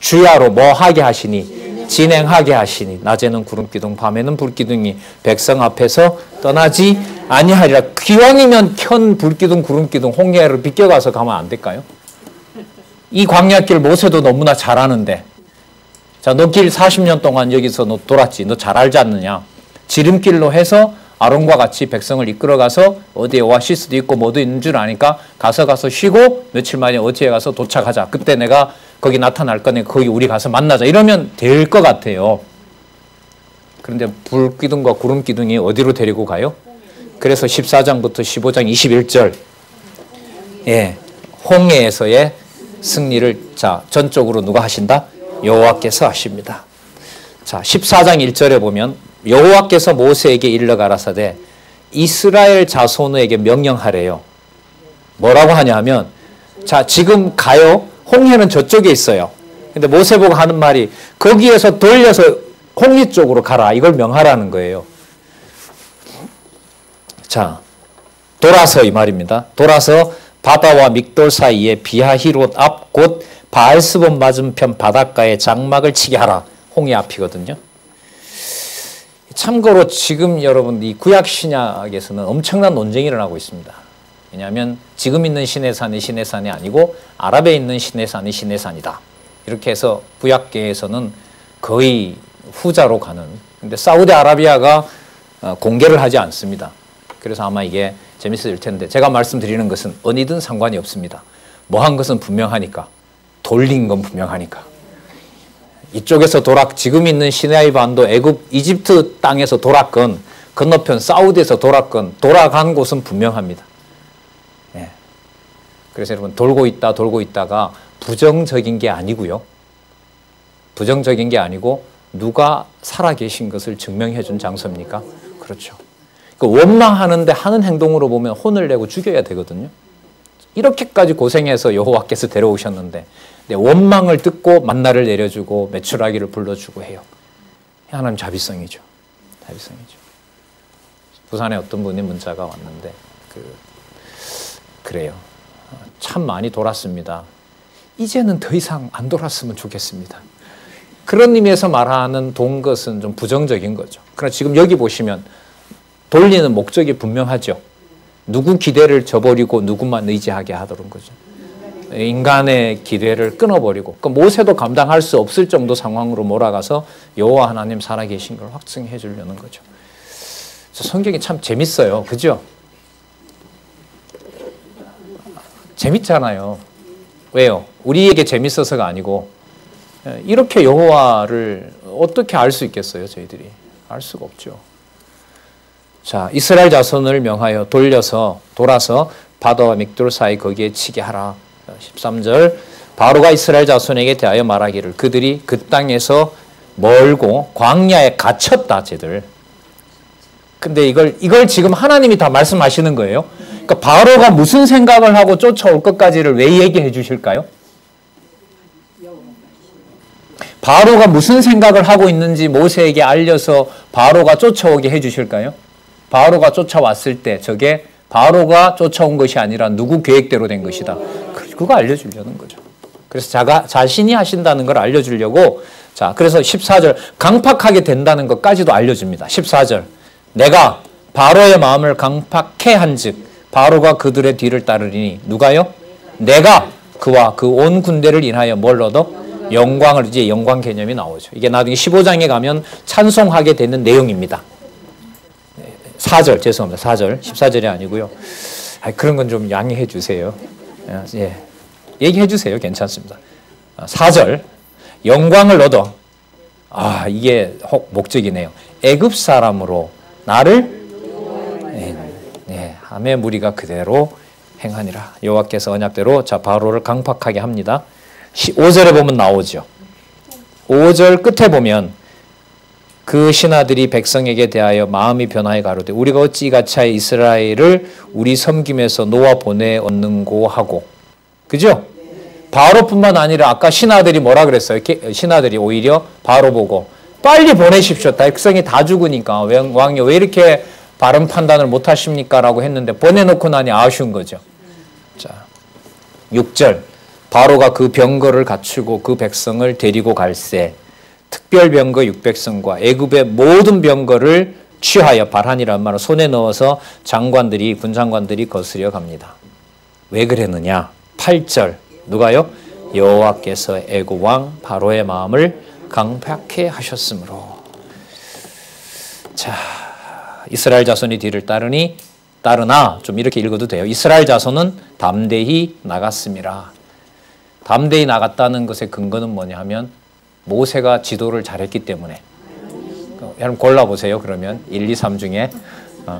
주야로 뭐 하게 하시니 진행하게 하시니 낮에는 구름 기둥 밤에는 불 기둥이 백성 앞에서 떠나지 아니하리라. 기왕이면 켠 불 기둥 구름 기둥 홍해를 비껴가서 가면 안 될까요? 이 광야길 모세도 너무나 잘 아는데, 자, 너 길 40년 동안 여기서 너 돌았지. 너 잘 알지 않느냐? 지름길로 해서 아론과 같이 백성을 이끌어가서 어디에 오아시스도 있고 뭐도 있는 줄 아니까 가서 쉬고 며칠 만에 어디에 가서 도착하자. 그때 내가 거기 나타날 거니까 거기 우리 가서 만나자. 이러면 될 것 같아요. 그런데 불기둥과 구름기둥이 어디로 데리고 가요? 그래서 14장부터 15장 21절 예, 홍해에서의 승리를 자 전적으로 누가 하신다? 여호와께서 하십니다. 자 14장 1절에 보면 여호와께서 모세에게 일러 가라사대 이스라엘 자손에게 명령하래요. 뭐라고 하냐 하면 자 지금 가요. 홍해는 저쪽에 있어요. 근데 모세 보고 하는 말이 거기에서 돌려서 홍해 쪽으로 가라. 이걸 명하라는 거예요. 자 돌아서 이 말입니다. 돌아서 바다와 믹돌 사이에 비하히롯 앞 곧 바알스본 맞은편 바닷가에 장막을 치게 하라. 홍해 앞이거든요. 참고로 지금 여러분 이 구약 신약에서는 엄청난 논쟁이 일어나고 있습니다. 왜냐하면 지금 있는 시내산이 시내산이 아니고 아랍에 있는 시내산이 시내산이다. 이렇게 해서 구약계에서는 거의 후자로 가는. 근데 사우디아라비아가 공개를 하지 않습니다. 그래서 아마 이게 재밌을 텐데 제가 말씀드리는 것은 어디든 상관이 없습니다. 뭐 한 것은 분명하니까. 돌린 건 분명하니까. 이쪽에서 지금 있는 시나이 반도 애굽 이집트 땅에서 돌았건 건너편 사우디에서 돌았건 돌아간 곳은 분명합니다. 예. 그래서 여러분 돌고 있다가 부정적인 게 아니고요. 부정적인 게 아니고 누가 살아계신 것을 증명해 준 장소입니까? 그렇죠. 원망하는데 하는 행동으로 보면 혼을 내고 죽여야 되거든요. 이렇게까지 고생해서 여호와께서 데려오셨는데 원망을 듣고 만나를 내려주고 메추라기를 불러주고 해요. 하나님 자비성이죠. 자비성이죠. 부산에 어떤 분이 문자가 왔는데 그래요. 참 많이 돌았습니다. 이제는 더 이상 안 돌았으면 좋겠습니다. 그런 의미에서 말하는 돈 것은 좀 부정적인 거죠. 그러나 지금 여기 보시면 돌리는 목적이 분명하죠. 누구 기대를 저버리고 누구만 의지하게 하도록 거죠. 인간의 기대를 끊어버리고 모세도 감당할 수 없을 정도 상황으로 몰아가서 여호와 하나님 살아계신 걸 확증해 주려는 거죠. 성경이 참 재밌어요. 그죠? 재밌잖아요. 왜요? 우리에게 재밌어서가 아니고 이렇게 여호와를 어떻게 알 수 있겠어요? 저희들이 알 수가 없죠. 자, 이스라엘 자손을 명하여 돌아서 바다와 믹돌 사이 거기에 치게 하라. 13절 바로가 이스라엘 자손에게 대하여 말하기를 그들이 그 땅에서 멀고 광야에 갇혔다 쟤들. 근데 이걸 지금 하나님이 다 말씀하시는 거예요. 그러니까 바로가 무슨 생각을 하고 쫓아올 것까지를 왜 얘기해 주실까요? 바로가 무슨 생각을 하고 있는지 모세에게 알려서 바로가 쫓아오게 해 주실까요? 바로가 쫓아왔을 때 저게 바로가 쫓아온 것이 아니라 누구 계획대로 된 것이다. 그거 알려주려는 거죠. 그래서 자신이 하신다는 걸 알려주려고 자 그래서 14절 강팍하게 된다는 것까지도 알려줍니다. 14절 내가 바로의 마음을 강팍해 한즉 바로가 그들의 뒤를 따르리니 누가요? 내가 그와 그 온 군대를 인하여 뭘 얻어? 영광을 이제 영광 개념이 나오죠. 이게 나중에 15장에 가면 찬송하게 되는 내용입니다. 4절 죄송합니다. 4절 14절이 아니고요. 그런 건 좀 양해해 주세요. 예, 얘기해 주세요. 괜찮습니다. 4절 영광을 얻어 이게 목적이네요. 애굽 사람으로 나를 함의 무리가 그대로 행하니라. 여호와께서 언약대로 자 바로를 강팍하게 합니다. 5절에 보면 나오죠. 5절 끝에 보면 그 신하들이 백성에게 대하여 마음이 변하여 가로되 우리가 어찌 이같이 이스라엘을 우리 섬김에서 놓아 보내었는고 하고 그죠? 바로뿐만 아니라 아까 신하들이 뭐라 그랬어요? 신하들이 오히려 바로 보고 빨리 보내십시오. 백성이 다 죽으니까 왕이 왜 이렇게 바른 판단을 못 하십니까? 라고 했는데 보내놓고 나니 아쉬운 거죠. 자, 6절 바로가 그 병거를 갖추고 그 백성을 데리고 갈새 특별 병거 600성과 애굽의 모든 병거를 취하여 발한이라는 말을 손에 넣어서 장관들이 군장관들이 거스려 갑니다. 왜 그랬느냐? 8절 누가요? 여호와께서 애굽 왕 바로의 마음을 강팍해 하셨으므로. 자, 이스라엘 자손이 뒤를 따르나 좀 이렇게 읽어도 돼요. 이스라엘 자손은 담대히 나갔습니다. 담대히 나갔다는 것의 근거는 뭐냐 하면 모세가 지도를 잘했기 때문에. 여러분 골라보세요. 그러면 1, 2, 3 중에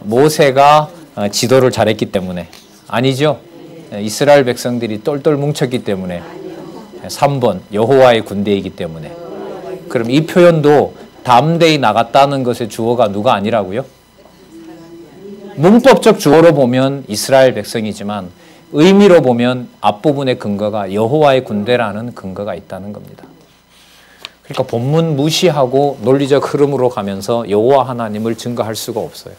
모세가 지도를 잘했기 때문에. 아니죠. 이스라엘 백성들이 똘똘 뭉쳤기 때문에. 3번 여호와의 군대이기 때문에. 그럼 이 표현도 담대히 나갔다는 것의 주어가 누가 아니라고요? 문법적 주어로 보면 이스라엘 백성이지만 의미로 보면 앞부분의 근거가 여호와의 군대라는 근거가 있다는 겁니다. 그러니까 본문 무시하고 논리적 흐름으로 가면서 여호와 하나님을 증거할 수가 없어요.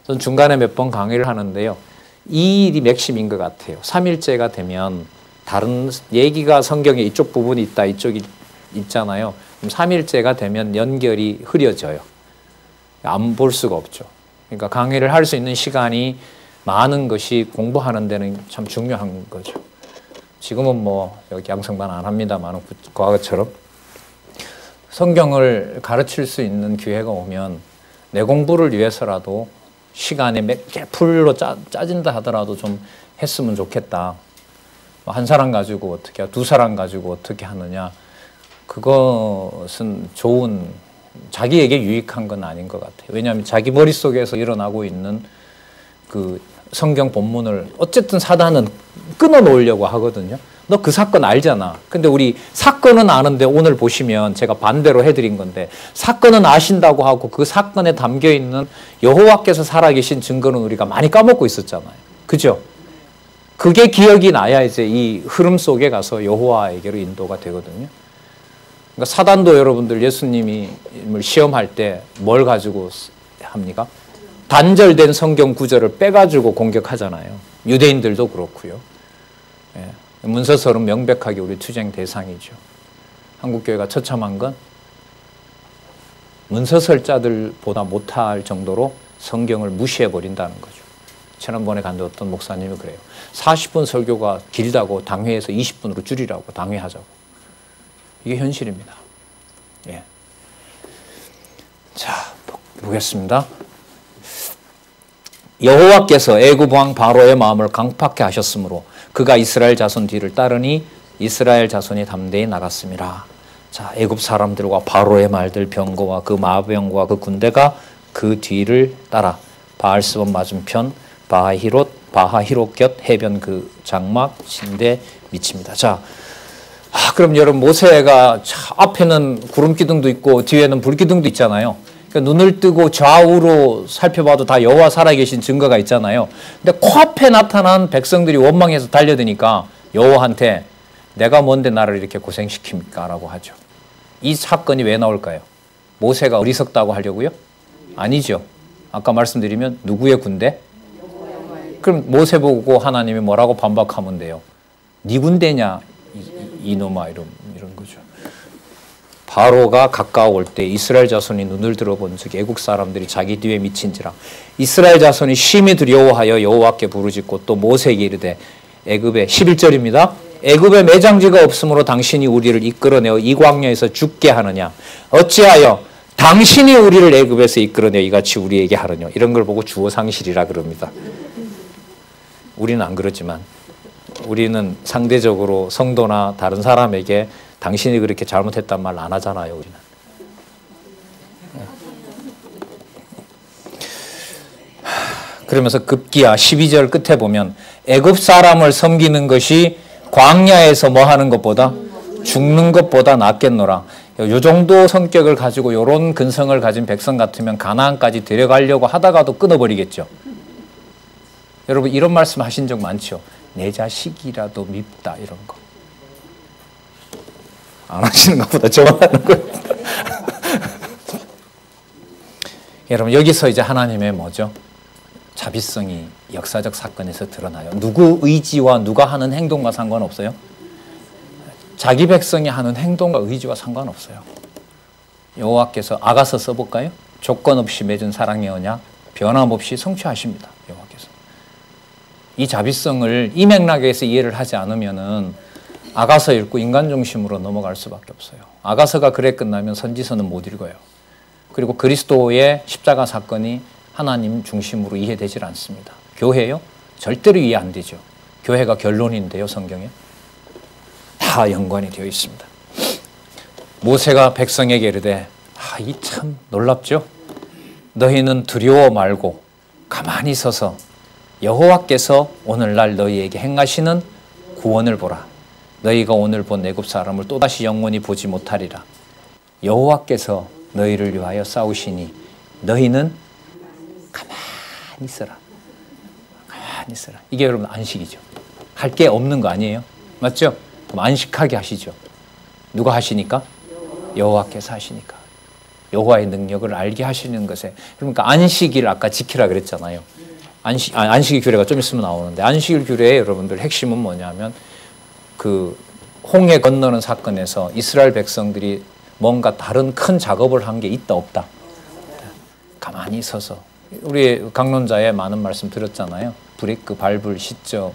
저는 중간에 몇 번 강의를 하는데요. 이 일이 맥심인 것 같아요. 삼일째가 되면 다른 얘기가 성경에 이쪽 부분이 있다, 이쪽이 있잖아요. 그럼 삼일째가 되면 연결이 흐려져요. 안 볼 수가 없죠. 그러니까 강의를 할 수 있는 시간이 많은 것이 공부하는 데는 참 중요한 거죠. 지금은 뭐 여기 양성반 안 합니다만 과거처럼 성경을 가르칠 수 있는 기회가 오면 내 공부를 위해서라도 시간에 몇 개 풀로 짜진다 하더라도 좀 했으면 좋겠다. 한 사람 가지고 어떻게, 두 사람 가지고 어떻게 하느냐. 그것은 좋은, 자기에게 유익한 건 아닌 것 같아요. 왜냐하면 자기 머릿속에서 일어나고 있는 그 성경 본문을 어쨌든 사단은 끊어놓으려고 하거든요. 너 그 사건 알잖아. 근데 우리 사건은 아는데 오늘 보시면 제가 반대로 해드린 건데 사건은 아신다고 하고 그 사건에 담겨있는 여호와께서 살아계신 증거는 우리가 많이 까먹고 있었잖아요. 그죠? 그게 기억이 나야 이제 이 흐름 속에 가서 여호와에게로 인도가 되거든요. 그러니까 사단도 여러분들 예수님을 시험할 때 뭘 가지고 합니까? 단절된 성경 구절을 빼가지고 공격하잖아요. 유대인들도 그렇고요. 예. 문서설은 명백하게 우리 투쟁 대상이죠. 한국교회가 처참한 건 문서설자들보다 못할 정도로 성경을 무시해버린다는 거죠. 지난번에 간데 어떤 목사님이 그래요. 40분 설교가 길다고 당회에서 20분으로 줄이라고, 당회하자고. 이게 현실입니다. 예. 자, 보겠습니다. 여호와께서 애굽 왕 바로의 마음을 강팍해 하셨으므로 그가 이스라엘 자손 뒤를 따르니 이스라엘 자손이 담대히 나갔습니다. 자, 애굽 사람들과 바로의 말들, 병거와 그 마병과 그 군대가 그 뒤를 따라 바알스본 맞은편 바하히롯 곁 해변 그 장막 신대 미칩니다. 자, 그럼 여러분 모세가 앞에는 구름 기둥도 있고 뒤에는 불 기둥도 있잖아요. 그러니까 눈을 뜨고 좌우로 살펴봐도 다 여호와 살아계신 증거가 있잖아요. 근데 코앞에 나타난 백성들이 원망해서 달려드니까 여호와한테 내가 뭔데 나를 이렇게 고생시킵니까? 라고 하죠. 이 사건이 왜 나올까요? 모세가 어리석다고 하려고요? 아니죠. 아까 말씀드리면 누구의 군대? 그럼 모세 보고 하나님이 뭐라고 반박하면 돼요? 네 군대냐 이놈아 이런 거죠. 바로가 가까워올 때 이스라엘 자손이 눈을 들어본 즉 애국 사람들이 자기 뒤에 미친지라 이스라엘 자손이 심히 두려워하여 여호와께 부르짖고 또 모세에게 이르되 애굽에 11절입니다. 애굽에 매장지가 없으므로 당신이 우리를 이끌어내어 이 광야에서 죽게 하느냐 어찌하여 당신이 우리를 애굽에서 이끌어내어 이같이 우리에게 하느냐 이런 걸 보고 주어상실이라 그럽니다. 우리는 안 그렇지만 우리는 상대적으로 성도나 다른 사람에게 당신이 그렇게 잘못했단 말 안 하잖아요. 우리는. 그러면서 급기야 12절 끝에 보면 애굽 사람을 섬기는 것이 광야에서 뭐 하는 것보다 죽는 것보다 낫겠노라. 요 정도 성격을 가지고 요런 근성을 가진 백성 같으면 가나안까지 데려가려고 하다가도 끊어버리겠죠. 여러분 이런 말씀 하신 적 많죠. 내 자식이라도 밉다 이런 거. 안 하시는 것보다 저만 하는 거예요. 여러분 여기서 이제 하나님의 뭐죠? 자비성이 역사적 사건에서 드러나요. 누구 의지와 누가 하는 행동과 상관없어요. 자기 백성이 하는 행동과 의지와 상관없어요. 여호와께서 아가서 써볼까요? 조건 없이 맺은 사랑의 언약 변함없이 성취하십니다. 여호와께서. 이 자비성을 이 맥락에서 이해를 하지 않으면은 아가서 읽고 인간 중심으로 넘어갈 수밖에 없어요. 아가서가 글에 끝나면 선지서는 못 읽어요. 그리고 그리스도의 십자가 사건이 하나님 중심으로 이해되질 않습니다. 교회요? 절대로 이해 안 되죠. 교회가 결론인데요, 성경에. 다 연관이 되어 있습니다. 모세가 백성에게 이르되 이 참 놀랍죠? 너희는 두려워 말고 가만히 서서 여호와께서 오늘날 너희에게 행하시는 구원을 보라. 너희가 오늘 본 애굽 사람을 또다시 영원히 보지 못하리라. 여호와께서 너희를 위하여 싸우시니 너희는 가만히 있어라. 가만히 있어라. 이게 여러분 안식이죠. 할 게 없는 거 아니에요? 맞죠? 그럼 안식하게 하시죠. 누가 하시니까? 여호와께서 하시니까. 여호와의 능력을 알게 하시는 것에, 그러니까 안식일을 아까 지키라 그랬잖아요. 안식일 규례가 좀 있으면 나오는데, 안식일 규례의 여러분들 핵심은 뭐냐면 그 홍해 건너는 사건에서 이스라엘 백성들이 뭔가 다른 큰 작업을 한 게 있다 없다. 가만히 서서, 우리 강론자의 많은 말씀 들었잖아요. 브레이크 밟을 시점.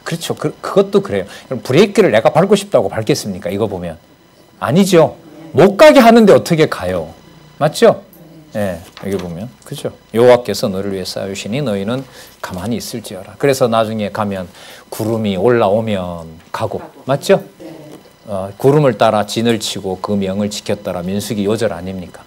그렇죠. 그것도 그래요. 그럼 브레이크를 내가 밟고 싶다고 밟겠습니까? 이거 보면 아니죠. 못 가게 하는데 어떻게 가요? 맞죠? 예, 여기 보면 그죠? 여호와께서 너를 위해 싸우시니 너희는 가만히 있을지어라. 그래서 나중에 가면 구름이 올라오면 가고, 맞죠? 구름을 따라 진을 치고 그 명을 지켰더라. 민수기 요절 아닙니까?